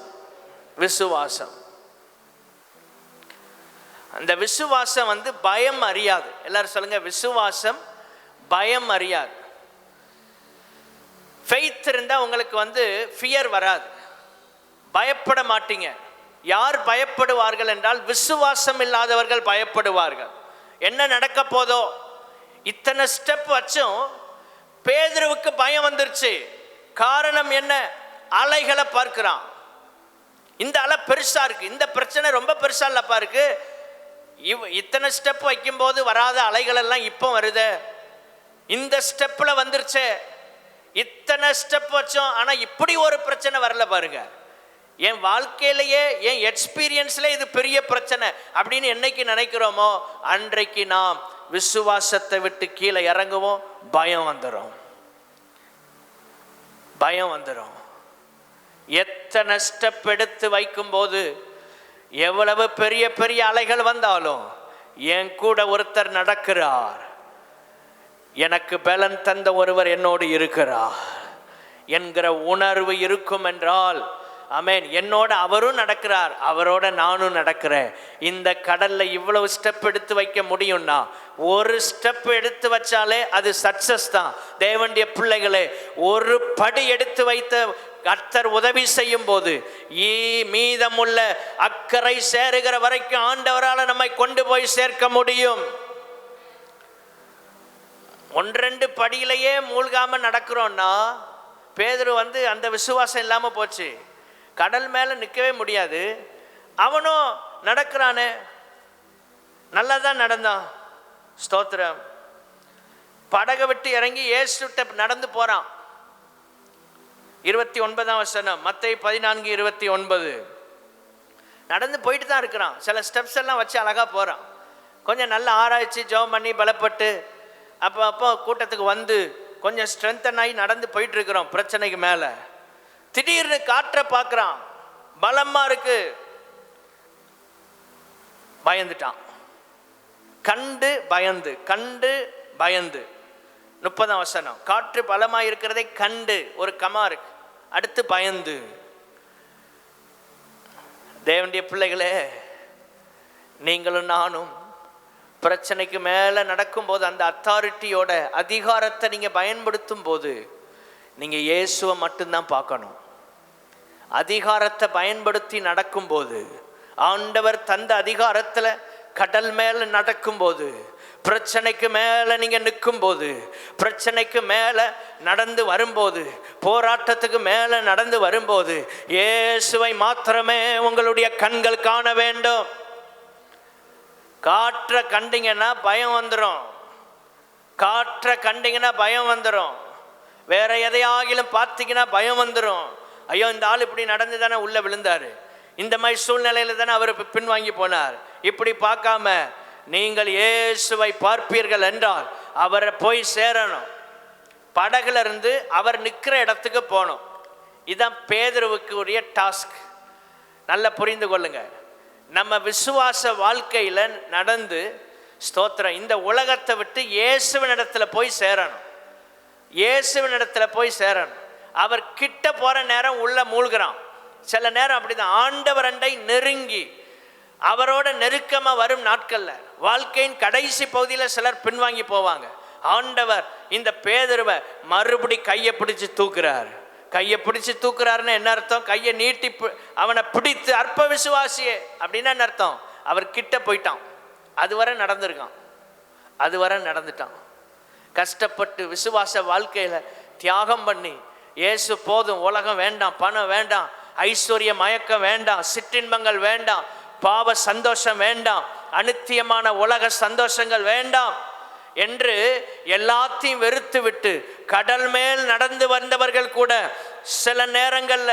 விசுவாசம், அந்த விசுவாசம் பயம் அறியாது. எல்லாரும் சொல்லுங்க, விசுவாசம் பயம் அறியாது. ஃபெய்த் இருந்தால் உங்களுக்கு ஃபியர் வராது, பயப்பட மாட்டீங்க. யார் பயப்படுவார்கள் என்றால் விசுவாசம் இல்லாதவர்கள் பயப்படுவார்கள். என்ன நடக்க போதோ, இத்தனை ஸ்டெப் வச்சும் பேதுருவுக்கு பயம் வந்துருச்சு. காரணம் என்ன? அலைகளை பார்க்கிறான். இந்த அலை பெருசா இருக்கு, இந்த பிரச்சனை ரொம்ப பெருசா இல்லப்பா இருக்கு. இத்தனை ஸ்டெப் வைக்கும் போது வராத அலைகள் எல்லாம் இப்போ வருது, இந்த ஸ்டெப்ல வந்துருச்சு. இத்தனை ஸ்டெப் வச்சோம், ஆனா இப்படி ஒரு பிரச்சனை வரல பாருங்க. என் வாழ்க்கையிலேயே, என் எக்ஸ்பீரியன்ஸ்ல இது பெரிய பிரச்சனை அப்படின்னு என்னைக்கு நினைக்கிறோமோ அன்றைக்கு நாம் விசுவாசத்தை விட்டு கீழே இறங்குவோம். பயம் வந்துடும், பயம் வந்துடும். எத்தனை ஸ்டெப் எடுத்து வைக்கும் போது, எவ்வளவு பெரிய பெரிய அலைகள் வந்தாலும் என் கூட ஒருத்தர் நடக்கிறார், எனக்கு பலன் தந்த ஒருவர் என்னோடு இருக்கிறார் என்கிற உணர்வு இருக்கும் என்றால், ஆமென், என்னோட அவரும் நடக்கிறார், அவரோட நானும் நடக்கிறேன். இந்த கடல்ல இவ்வளவு ஸ்டெப் எடுத்து வைக்க முடியும்னா, ஒரு ஸ்டெப் எடுத்து வச்சாலே அது சக்சஸ் தான். தேவனுடைய பிள்ளைகளே, ஒரு படி எடுத்து வைத்த கர்த்தர் உதவி செய்யும் போது மீதமுள்ள அக்கறை சேருகிற வரைக்கும் ஆண்டவரால் நம்மை கொண்டு போய் சேர்க்க முடியும். ஒன்றெண்டு படியிலேயே மூழ்காம நடக்கிறோம்னா, பேதுரு அந்த விசுவாசம் இல்லாம போச்சு. கடல் மேல நிற்கவே முடியாது. அவனும் நடக்கிறானே, நல்லதான் நடந்தான், ஸ்தோத்திரம். படகை விட்டு இறங்கி இயேசுட்ட நடந்து போறான். 29ஆம் வசனம், மத்தேயு 14:29. நடந்து போயிட்டு தான் இருக்கிறான். சில ஸ்டெப்ஸ் எல்லாம் வச்சு அழகா போறான். கொஞ்சம் நல்லா ஆராய்ச்சி ஜெபம் பண்ணி பலப்பட்டு அப்போ கூட்டத்துக்கு கொஞ்சம் ஸ்ட்ரென்தன் ஆகி நடந்து போயிட்டு இருக்கிறோம். பிரச்சனைக்கு மேல திடீர்னு காற்றை பார்க்குறான், பலமா இருக்கு, பயந்துட்டான். கண்டு பயந்து, கண்டு பயந்து. 30ஆம் வசனம், காற்று பலமாக இருக்கிறதை கண்டு, ஒரு கமா இருக்கு, அடுத்து பயந்து. தேவனுடைய பிள்ளைகளே, நீங்களும் நானும் பிரச்சனைக்கு மேலே நடக்கும்போது, அந்த அத்தாரிட்டியோட அதிகாரத்தை நீங்கள் பயன்படுத்தும் போது, நீங்கள் இயேசுவை மட்டும்தான் பார்க்கணும். அதிகாரத்தை பயன்படுத்தி நடக்கும்போது, ஆண்டவர் தந்த அதிகாரத்தில் கடல் மேலே நடக்கும்போது, பிரச்சனைக்கு மேலே நீங்கள் நிற்கும்போது, பிரச்சனைக்கு மேலே நடந்து வரும்போது, போராட்டத்துக்கு மேலே நடந்து வரும்போது, இயேசுவை மாத்திரமே உங்களுடைய கண்கள் காண வேண்டும். காற்றை கண்டிங்கன்னா பயம் வந்துடும், காற்றை கண்டிங்கன்னா பயம் வந்துடும். வேற எதையாகிலும் பார்த்தீங்கன்னா பயம் வந்துடும். ஐயோ, இந்த ஆள் இப்படி நடந்து தானே உள்ளே விழுந்தாரு, இந்த மாதிரி சூழ்நிலையில் தானே அவர் பின்வாங்கி போனார். இப்படி பார்க்காம நீங்கள் இயேசுவை பார்ப்பீர்கள் என்றால் அவரை போய் சேரணும். படகுல இருந்து அவர் நிற்கிற இடத்துக்கு போகணும். இதுதான் பேதுருவுக்கு உரிய டாஸ்க். நல்லா புரிந்து கொள்ளுங்க. நம்ம விசுவாச வாழ்க்கையில் நடந்து ஸ்தோத்திரம். இந்த உலகத்தை விட்டு இயேசுவின் இடத்துல போய் சேரணும். இயேசுவின் இடத்துல போய் சேரணும். அவர் கிட்ட போற நேரம் உள்ள மூழ்கிறான். சில நேரம் அப்படிதான். ஆண்டவர் அண்டை நெருங்கி அவரோட நெருக்கமா வரும் நாட்கள்ல வாழ்க்கையின் கடைசி பகுதியில் சிலர் பின்வாங்கி போவாங்க. ஆண்டவர் இந்த பேதுருவை மறுபடி கையை பிடிச்சு தூக்குறார். கையை பிடிச்சு தூக்குறாருன்னு என்ன அர்த்தம்? கையை நீட்டி அவனை பிடித்து அற்ப விசுவாசியே அப்படின்னா என்ன அர்த்தம்? அவர் கிட்ட போயிட்டான். அதுவரை நடந்திருக்கான், அதுவரை நடந்துட்டான். கஷ்டப்பட்டு விசுவாச வாழ்க்கையில தியாகம் பண்ணி, இயேசு போதும், உலகம் வேண்டாம், பணம் வேண்டாம், ஐஸ்வர்ய மயக்கம் வேண்டாம், சிற்றின்பங்கள் வேண்டாம், பாவ சந்தோஷம் வேண்டாம், அநித்தியமான உலக சந்தோஷங்கள் வேண்டாம் என்று எல்லாத்தையும் வெறுத்து விட்டு கடல் மேல் நடந்து வந்தவர்கள் கூட சில நேரங்கள்ல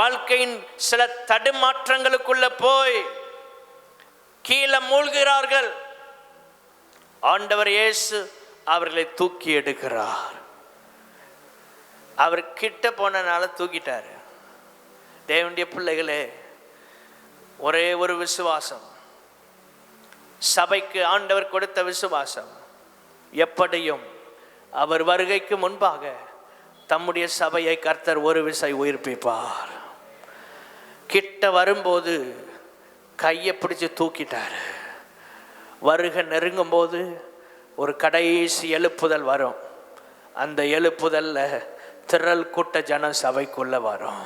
வாழ்க்கையின் சில தடுமாற்றங்களுக்குள்ள போய் கீழே மூழ்கிறார்கள். ஆண்டவர் இயேசு அவர்களை தூக்கி எடுக்கிறார். அவர் கிட்ட போனனால தூக்கிட்டாரு. தேவனுடைய பிள்ளைகளே, ஒரே ஒரு விசுவாசம், சபைக்கு ஆண்டவர் கொடுத்த விசுவாசம், எப்படியும் அவர் வருகைக்கு முன்பாக தம்முடைய சபையை கர்த்தர் ஒரு விசை உயிர்ப்பிப்பார். கிட்ட வரும்போது கையை பிடிச்சு தூக்கிட்டாரு. வருகை நெருங்கும் போது ஒரு கடைசி எழுப்புதல் வரும். அந்த எழுப்புதல்ல திரள் கூட்ட ஜனம் சபைக்குள்ள வரும்.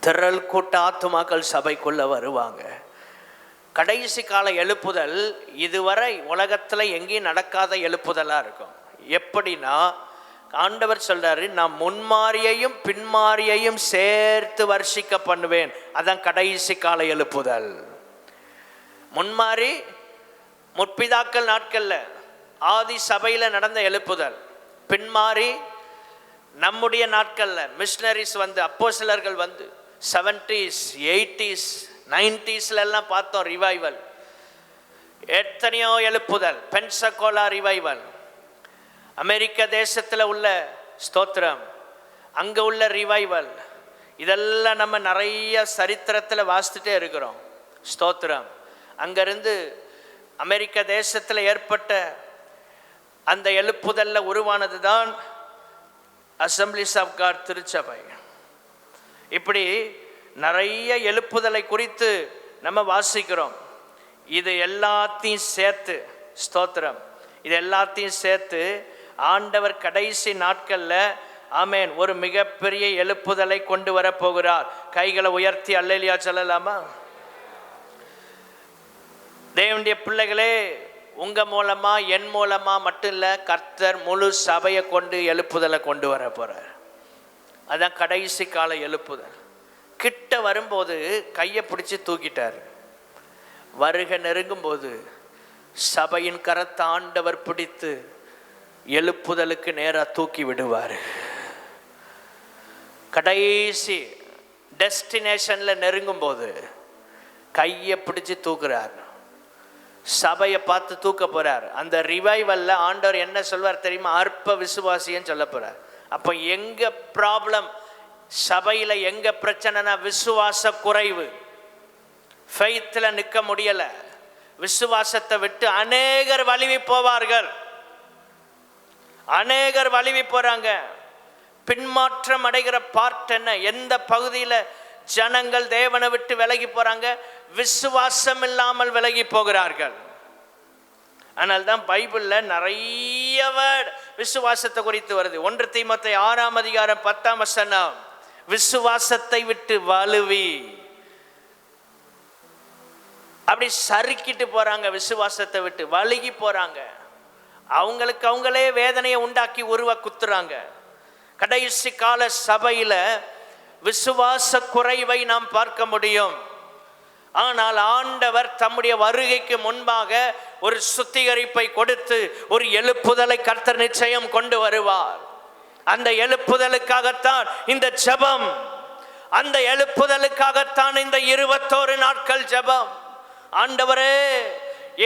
திரள் கூட்ட ஆத்துமாக்கள் சபைக்குள்ள வருவாங்க. கடைசி கால எழுப்புதல் இதுவரை உலகத்தில் எங்கேயும் நடக்காத எழுப்புதலாக இருக்கும். எப்படின்னா, ஆண்டவர் சொல்றாரு, நான் முன்மாரியையும் பின்மாரியையும் சேர்த்து வர்ஷிக்க பண்ணுவேன். அதான் கடைசி கால எழுப்புதல். முன்மாரி முற்பிதாக்கள் நாட்கள்ல ஆதி சபையில நடந்த எழுப்புதல். பின்மாரி நம்முடைய நாட்கள்ல மிஷனரிஸ் வந்து, அப்போஸ்தலர்கள் வந்து 70s 80s 90s எல்லாம் பார்த்தோம் ரிவைவல். எத்தனையோ எழுப்புதல். பென்சகோலா ரிவைவல், அமெரிக்க தேசத்தில் உள்ள ஸ்தோத்திரம், அங்கே உள்ள ரிவைவல், இதெல்லாம் நம்ம நிறைய சரித்திரத்தில் வாசித்துட்டே இருக்கிறோம். ஸ்தோத்திரம். அங்கேருந்து அமெரிக்க தேசத்தில் ஏற்பட்ட அந்த எழுப்புதலில் உருவானது தான் அசம்பிளிஸ் ஆஃப் காட் திருச்சபை. இப்படி நிறைய எழுப்புதலை குறித்து நம்ம வாசிக்கிறோம். இது எல்லாத்தையும் சேர்த்து, ஸ்தோத்திரம், இது எல்லாத்தையும் சேர்த்து ஆண்டவர் கடைசி நாட்கள்ல, ஆமேன், ஒரு மிகப்பெரிய எழுப்புதலை கொண்டு வர போகிறார். கைகளை உயர்த்தி அல்லேலூயா சொல்லலாமா? தேவனுடைய பிள்ளைகளே, உங்க மூலமா என் மூலமா மட்டும் இல்ல, கர்த்தர் முழு சபையை கொண்டு எழுப்புதலை கொண்டு வர போறார். அதான் கடைசி கால எழுப்புதல். கிட்ட வரும்போது கையை பிடிச்சு தூக்கிட்டார். வருகை நெருங்கும் போது சபையின் கரத்தை ஆண்டவர் பிடித்து எழுப்புதலுக்கு நேராக தூக்கி விடுவார். கடைசி டெஸ்டினேஷன்ல நெருங்கும் போது கையை பிடிச்சு தூக்குறார். சபையை பார்த்து தூக்க போறார். அந்த ரிவைவல்ல ஆண்டவர் என்ன சொல்வார் தெரியுமா? அற்ப விசுவாசின்னு சொல்ல போறார். அப்போ எங்க ப்ராப்ளம், சபையில எங்க பிரச்சனைனா விசுவாச குறைவு. ஃபெய்த்ல நிற்க முடியல. விசுவாசத்தை விட்டு அநேகர் வலிவி போவார்கள். அநேகர் வலிவி போறாங்க. பின்மாற்றம் அடைகிற பார்ட் என்ன? எந்த பகுதியில் ஜனங்கள் தேவனை விட்டு விலகி போறாங்க? விசுவாசம் இல்லாமல் விலகி போகிறார்கள். ஆனால் தான் பைபிள்ல நிறைய விசுவாசத்தை குறித்து வருது. 1 தீமோத்தேயு 6 அதிகாரம் 10 வசனம், விசுவாசத்தை விட்டு வலுவி அப்படி சறுக்கிட்டு போறாங்க. விசுவாசத்தை விட்டு வழுகி போறாங்க. அவங்களுக்கு அவங்களே வேதனையை உண்டாக்கி உருவ குத்துறாங்க. கடைசி கால சபையில விசுவாச குறைவை நாம் பார்க்க முடியும். ஆனால் ஆண்டவர் தம்முடைய வருகைக்கு முன்பாக ஒரு சுத்திகரிப்பை கொடுத்து ஒரு எழுப்புதலை கர்த்தர் நிச்சயம் கொண்டு வருவார். அந்த எழுப்புதலுக்காகத்தான் இந்த ஜெபம். அந்த எழுப்புதலுக்காகத்தான் இந்த 21 நாட்கள் ஜெபம். ஆண்டவரே,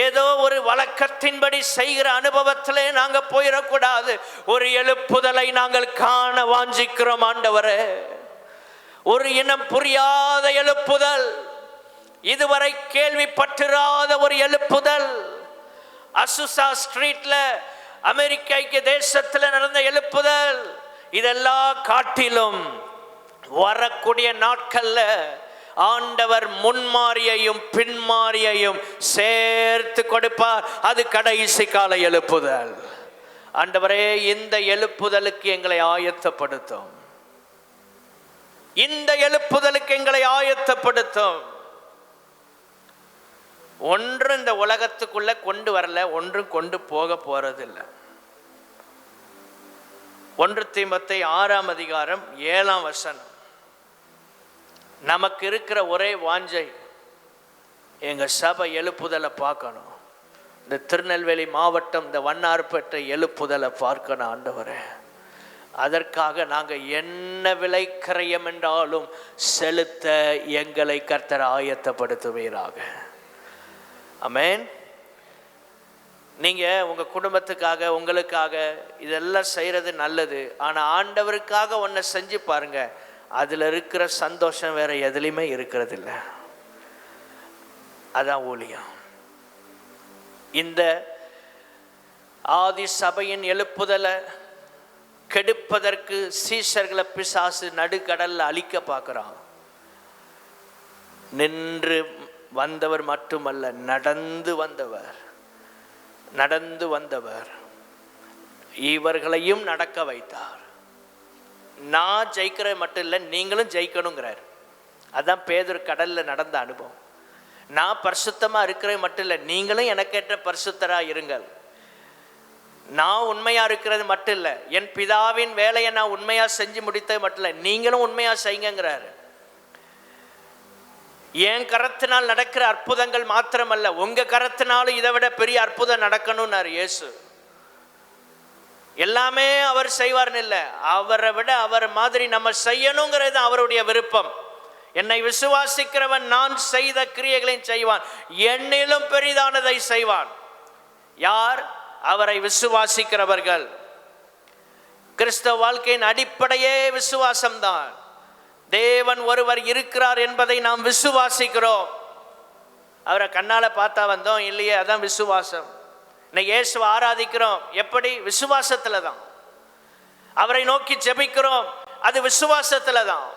ஏதோ ஒரு வழக்கத்தின்படி செய்கிற அனுபவத்திலே நாங்க போயிடக்கூடாது. ஒரு எழுப்புதலை நாங்கள் காண வாஞ்சிக்கிறோம் ஆண்டவரே. ஒரு இனம் புரியாத எழுப்புதல், இதுவரை கேள்விப்பட்டிராத ஒரு எழுப்புதல், அசுசா ஸ்ட்ரீட்ல அமெரிக்க ஐக்கிய தேசத்தில் நடந்த எழுப்புதல், இதெல்லாம் காட்டிலும் வரக்கூடிய நாட்கள்ல ஆண்டவர் முன்மாறியையும் பின்மாறியையும் சேர்த்து கொடுப்பார். அது கடைசி கால எழுப்புதல். ஆண்டவரே, இந்த எழுப்புதலுக்கு எங்களை ஆயத்தப்படுத்தும், இந்த எழுப்புதலுக்கு எங்களை ஆயத்தப்படுத்தும். ஒன்று இந்த உலகத்துக்குள்ள கொண்டு வரல, ஒன்றும் கொண்டு போக போறதில்லை. 1 தீமோத்தேயு 6:7 நமக்கு இருக்கிற ஒரே வாஞ்சை, எங்க சபை எழுப்புதலை பார்க்கணும். இந்த திருநெல்வேலி மாவட்டம், இந்த வண்ணார்பேட்டை எழுப்புதலை பார்க்கணும் ஆண்டவரே. அதற்காக நாங்கள் என்ன விலை கிரயம் என்றாலும் செலுத்த எங்களை கர்த்தர் ஆயத்தப்படுத்துவீராக. ஆமென். நீங்கள் உங்கள் குடும்பத்துக்காக, உங்களுக்காக இதெல்லாம் செய்கிறது நல்லது. ஆனால் ஆண்டவருக்காக ஒன்றை செஞ்சு பாருங்க, அதில் இருக்கிற சந்தோஷம் வேற எதுலையுமே இருக்கிறதில்ல. அதான் ஊழியம். இந்த ஆதி சபையின் எழுப்புதலை கெடுப்பதற்கு சீஷர்களை பிசாசு நடுக்கடல்ல அழிக்க பார்க்கிறான். நின்று வந்தவர் மட்டுமல்ல, நடந்து வந்தவர் இவர்களையும் நடக்க வைத்தார். நான் ஜெயிக்கிற மட்டும் இல்லை, நீங்களும் ஜெயிக்கணுங்கிறார். அதான் பேதுரு கடல்ல நடந்த அனுபவம். நான் பரிசுத்தமா இருக்கிறது மட்டும் இல்லை, நீங்களும் எனக்கேற்ற பரிசுத்தராக இருங்கள். நான் உண்மையா இருக்கிறது மட்டும் இல்லை, என் பிதாவின் வேலையை நான் உண்மையா செஞ்சு முடித்தது மட்டும் இல்லை, நீங்களும் உண்மையா செய்யுங்கிறாரு. என் கரத்தினால் நடக்கிற அற்புதங்கள் மாத்திரமல்ல, உங்க கரத்தினாலும் இதை விட பெரிய அற்புதம் நடக்கணும்னாரு இயேசு. எல்லாமே அவர் செய்வார்னு இல்லை, அவரை விட அவர் மாதிரி நம்ம செய்யணுங்கிறது அவருடைய விருப்பம். என்னை விசுவாசிக்கிறவன் நான் செய்த கிரியைகளையும் செய்வான், என்னிலும் பெரிதானதை செய்வான். யார்? அவரை விசுவாசிக்கிறவர்கள். கிறிஸ்தவ வாழ்க்கையின் அடிப்படையே விசுவாசம்தான். தேவன் ஒருவர் இருக்கிறார் என்பதை நாம் விசுவாசிக்கிறோம். அவரை கண்ணால பார்த்தா வந்தோம் இல்லையே, அதான் விசுவாசம். இன்னைக்கு இயேசுவை ஆராதிக்கிறோம், எப்படி? விசுவாசத்துல தான். அவரை நோக்கி ஜெபிக்கிறோம், அது விசுவாசத்துல தான்.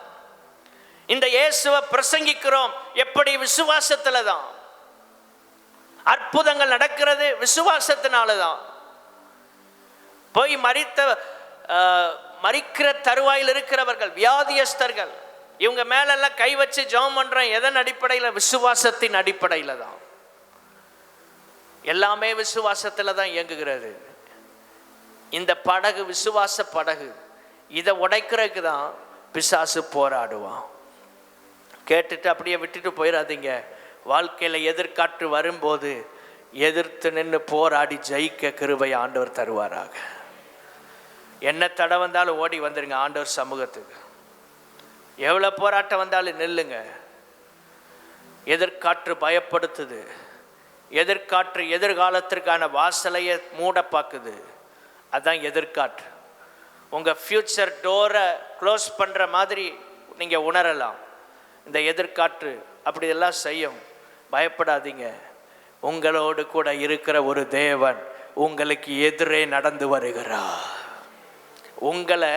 இந்த இயேசுவை பிரசங்கிக்கிறோம், எப்படி? விசுவாசத்துல தான். அற்புதங்கள் நடக்கிறது விசுவாசத்தினால தான். போய் மரிக்கிற தருவாயில் இருக்கிறவர்கள், வியாதியஸ்தர்கள், இவங்க மேலெல்லாம் கை வச்சு ஜெபம் பண்றோம். எதன் அடிப்படையில்? விசுவாசத்தின் அடிப்படையில் தான். எல்லாமே விசுவாசத்தில் தான் இயங்குகிறது. இந்த படகு விசுவாச படகு. இதை உடைக்கிறதுக்கு தான் பிசாசு போராடுவான். கேட்டுட்டு அப்படியே விட்டுட்டு போயிடாதீங்க. வாழ்க்கையில் எதிர்காற்று வரும்போது எதிர்த்து நின்று போராடி ஜெயிக்க கிருபை ஆண்டவர் தருவாராக. என்ன தடை வந்தாலும் ஓடி வந்துருங்க ஆண்டவர் சமூகத்துக்கு. எவ்வளோ போராட்டம் வந்தாலும் நில்லுங்க. எதிர்காற்று பயப்படுத்துது. எதிர்காற்று எதிர்காலத்திற்கான வாசலையை மூட பார்க்குது. அதுதான் எதிர்காற்று. உங்கள் ஃப்யூச்சர் டோரை க்ளோஸ் பண்ணுற மாதிரி நீங்கள் உணரலாம். இந்த எதிர்காற்று அப்படி எல்லாம் செய்யும். பயப்படாதீங்க. உங்களோடு கூட இருக்கிற ஒரு தேவன் உங்களுக்கு எதிரே நடந்து வருகிறார். உங்களை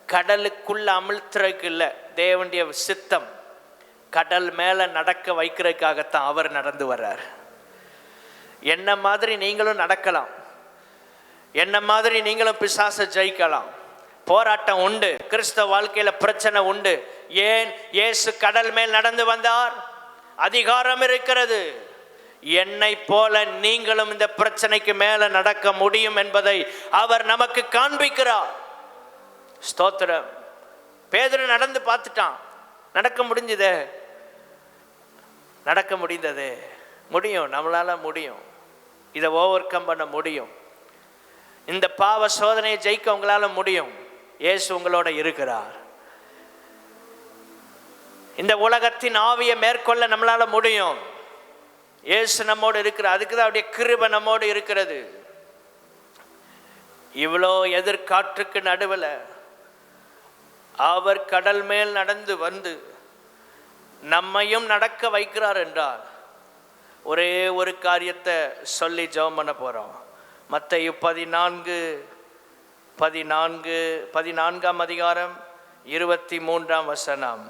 கடலுக்குள்ள அமிழ்த்துறதுக்கு இல்லை, தேவனுடைய சித்தம் கடல் மேலே நடக்க வைக்கிறதுக்காகத்தான் அவர் நடந்து வர்றார். என்ன மாதிரி நீங்களும் நடக்கலாம், என்ன மாதிரி நீங்களும் பிசாசை ஜெயிக்கலாம். போராட்டம் உண்டு, கிறிஸ்தவ வாழ்க்கையில் பிரச்சனை உண்டு. ஏன்? இயேசு கடல் மேல் நடந்து வந்தார், அதிகாரம் இருக்கிறது. என்னை போல நீங்களும் இந்த பிரச்சனைக்கு மேல நடக்க முடியும் என்பதை அவர் நமக்கு காண்பிக்கிறார். ஸ்தோத்திரம். பேதுரு நடந்து பார்த்துட்டான், நடக்க முடிஞ்சதே, நடக்க முடிந்ததே. முடியும், நம்மளால முடியும். இதை ஓவர் கம் பண்ண முடியும். இந்த பாவ சோதனையை ஜெயிக்க உங்களால முடியும். இயேசு உங்களோட இருக்கிறார். இந்த உலகத்தின் ஆவியை மேற்கொள்ள நம்மளால முடியும். இயேசு நம்மோடு இருக்கிறார். அதுக்கு தான் அவருடைய கிருபை நம்மோடு இருக்கிறது. இவ்வளோ எதிர்காற்றுக்கு நடுவில் அவர் கடல் மேல் நடந்து வந்து நம்மையும் நடக்க வைக்கிறார் என்றால் ஒரே ஒரு காரியத்தை சொல்லி ஜெபம் பண்ண போகிறோம். மத்தேயு 14ஆம் அதிகாரம் 23ஆம் வசனம்.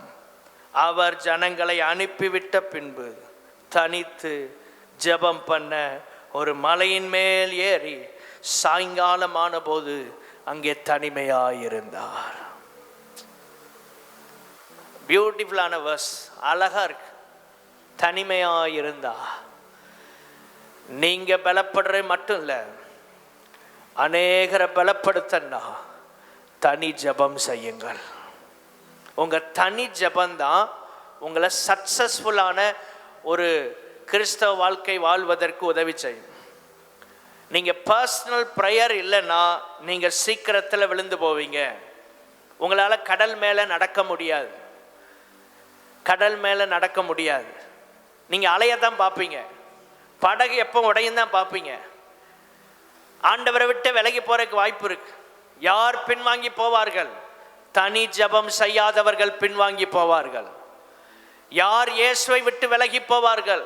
அவர் ஜனங்களை அனுப்பிவிட்ட பின்பு தனித்து ஜெபம் பண்ண ஒரு மலையின் மேல் ஏறி சாயங்காலமான போது அங்கே தனிமையாயிருந்தார். பியூட்டிஃபுல்லான வேர்ஸ், அழகா இருக்கு. தனிமையாயிருந்தா. நீங்க பலப்படுற மட்டும் இல்லை, அநேகரை பலப்படுத்தன்னா தனி ஜெபம் செய்யுங்கள். உங்க தனி ஜெபந்தான் உங்களை சக்சஸ்ஃபுல்லான ஒரு கிறிஸ்தவ வாழ்க்கை வாழ்வதற்கு உதவி செய்யும். நீங்க பர்சனல் ப்ரேயர் இல்லைன்னா நீங்க சீக்கிரத்தில் விழுந்து போவீங்க. உங்களால கடல் மேலே நடக்க முடியாது. கடல் மேலே நடக்க முடியாது. நீங்க அலையத்தான் பார்ப்பீங்க. படகு எப்போ உடையும் தான் பார்ப்பீங்க. ஆண்டவரை விட்டு விலகி போறதுக்கு வாய்ப்பு இருக்கு. யார் பின்வாங்கி போவார்கள்? தனி ஜெபம் செய்யாதவர்கள் பின்வாங்கி போவார்கள். யார் இயேசுவை விட்டு விலகி போவார்கள்?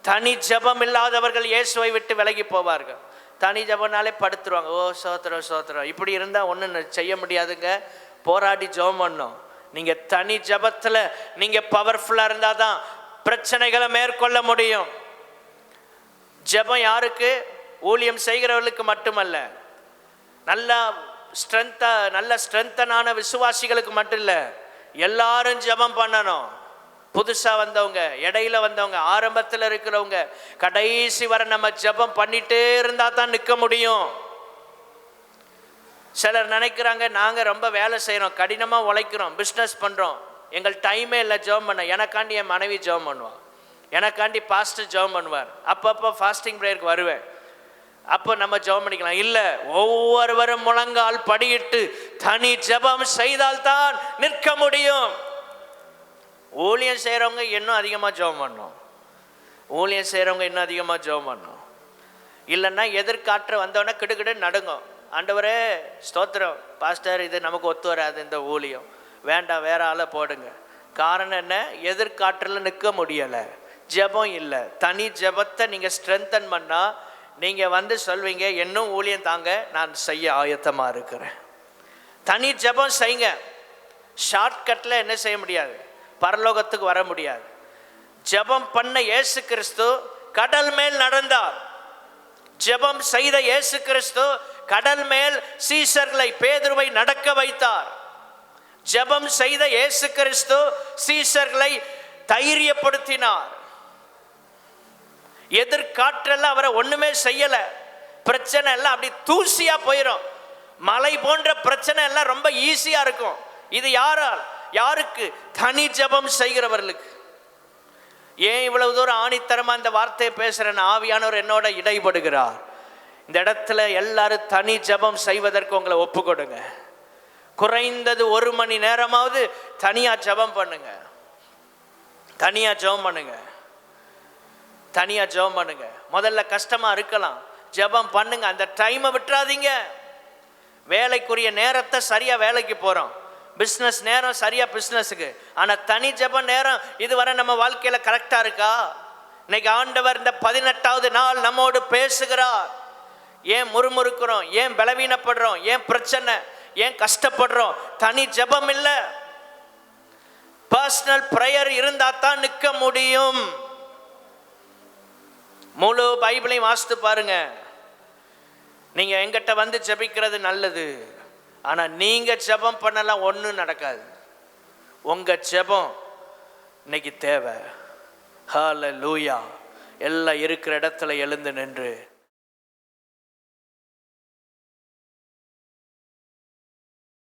தனி ஜெபம் இல்லாதவர்கள் இயேசுவை விட்டு விலகி போவார்கள். தனி ஜெபம்னாலே படுத்துருவாங்க. ஓ சோத்திரம் சோத்திரம். இப்படி இருந்தால் ஒன்றும் செய்ய முடியாதுங்க. போராடி ஜெபம் பண்ணணும். நீங்க தனி ஜெபத்தில் நீங்க பவர்ஃபுல்லாக இருந்தால் தான் பிரச்சனைகளை மேற்கொள்ள முடியும். ஜெபம் யாருக்கு? ஊழியம் செய்கிறவர்களுக்கு மட்டுமல்ல, நல்ல ஸ்ட்ரென்த்தனான விசுவாசிகளுக்கு மட்டும் இல்லை, எல்லாரும் ஜெபம் பண்ணணும். புதுசாக வந்தவங்க, இடையில வந்தவங்க, ஆரம்பத்தில் இருக்கிறவங்க, கடைசி வரை நம்ம ஜெபம் பண்ணிட்டே இருந்தால் தான் நிற்க முடியும். சிலர் நினைக்கிறாங்க, நாங்கள் ரொம்ப வேலை செய்கிறோம், கடினமாக உழைக்கிறோம், பிஸ்னஸ் பண்ணுறோம், எங்கள் டைமே இல்லை ஜெபம் பண்ண. எனக்காண்டி என் மனைவி ஜெபம் பண்ணுவான், எனக்காண்டி பாஸ்டர் ஜெபம் பண்ணுவார். அப்பப்போ ஃபாஸ்டிங் ப்ரேயருக்கு வருவேன், அப்போ நம்ம ஜெபம் பண்ணிக்கலாம். இல்லை, ஒவ்வொருவரும் முழங்கால் படியிட்டு தனி ஜெபம் செய்தால்தான் நிற்க முடியும். ஊழியம் செய்கிறவங்க இன்னும் அதிகமாக ஜெபம் பண்ணணும். ஊழியம் செய்கிறவங்க இன்னும் அதிகமாக ஜெபம் பண்ணணும். இல்லைன்னா எதிர்காற்று வந்தோடனே கிடுக்கிடு நடுங்கும். ஆண்டவரே ஸ்தோத்திரம் பாஸ்டர், இது நமக்கு ஒத்து வராது, இந்த ஊழியம் வேண்டாம், வேற ஆளை போடுங்க. காரணம் என்ன? எதிர்காற்றில் நிற்க முடியலை, ஜெபம் இல்லை. தனி ஜெபத்தை நீங்கள் ஸ்ட்ரென்தன் பண்ணால் நீங்கள் வந்து சொல்வீங்க, இன்னும் ஊழியம் தாங்க, நான் செய்ய ஆயத்தமாக இருக்கிறேன். தனி ஜெபம் செய்யுங்க. ஷார்ட்கட்டில் என்ன செய்ய முடியாது, பரலோகத்துக்கு வர முடியாது. ஜெபம் பண்ண இயேசு கிறிஸ்து கடல் மேல் நடந்தார். ஜெபம் செய்த இயேசு கிறிஸ்து கடல் மேல் சீஷர்களை, பேதுருவை நடக்க வைத்தார். ஜெபம் செய்த இயேசு கிறிஸ்து சீஷர்களை தைரியப்படுத்தினார். எதிர்காற்றெல்லாம் அவரை ஒண்ணுமே செய்யல. பிரச்சனை எல்லாம் அப்படி தூசியா போயிடும். மலை போன்ற பிரச்சனை எல்லாம் ரொம்ப ஈஸியா இருக்கும். இது யாரால்? யாருக்கு? தனி ஜெபம் செய்கிறவர்களுக்கு. ஏன் இவ்வளவு தூரம் ஆணித்தரமா இந்த வார்த்தையை பேசுறேன்? ஆவியானவர் என்னோட இடைப்படுகிறார். இந்த இடத்துல எல்லாரும் தனி ஜெபம் செய்வதற்கு உங்களை ஒப்பு கொடுங்க. குறைந்தது 1 மணி நேரமாவது தனியா ஜெபம் பண்ணுங்க. தனியா ஜெபம் பண்ணுங்க. தனியா ஜெபம் பண்ணுங்க. முதல்ல கஷ்டமா இருக்கலாம், ஜெபம் பண்ணுங்க. அந்த டைமை விட்டுறாதீங்க. வேலைக்குரிய நேரத்தை சரியா வேலைக்கு போறோம், பிஸ்னஸ் நேரம் சரியா பிஸ்னஸுக்கு. ஆனால் தனி ஜெப நேரம் இதுவரை நம்ம வாழ்க்கையில் கரெக்டாக இருக்கா? இன்னைக்கு ஆண்டவர் இந்த 18வது நாள் நம்மோடு பேசுகிறார். ஏன் முறுமுறுக்கிறோம்? ஏன் பலவீனப்படுறோம்? ஏன் பிரச்சனை? ஏன் கஷ்டப்படுறோம்? தனி ஜெபம் இல்லை. பர்சனல் ப்ரேயர் இருந்தால் தான் நிற்க முடியும். முழு பைபிளையும் வாசித்து பாருங்க. நீங்கள் எங்கிட்ட வந்து ஜெபிக்கிறது நல்லது, ஆனால் நீங்கள் ஜெபம் பண்ணலாம் ஒன்றும் நடக்காது. உங்கள் ஜெபம் இன்னைக்கு தேவை. ஹல்லேலூயா. எல்லாம் இருக்கிற இடத்துல எழுந்து நின்று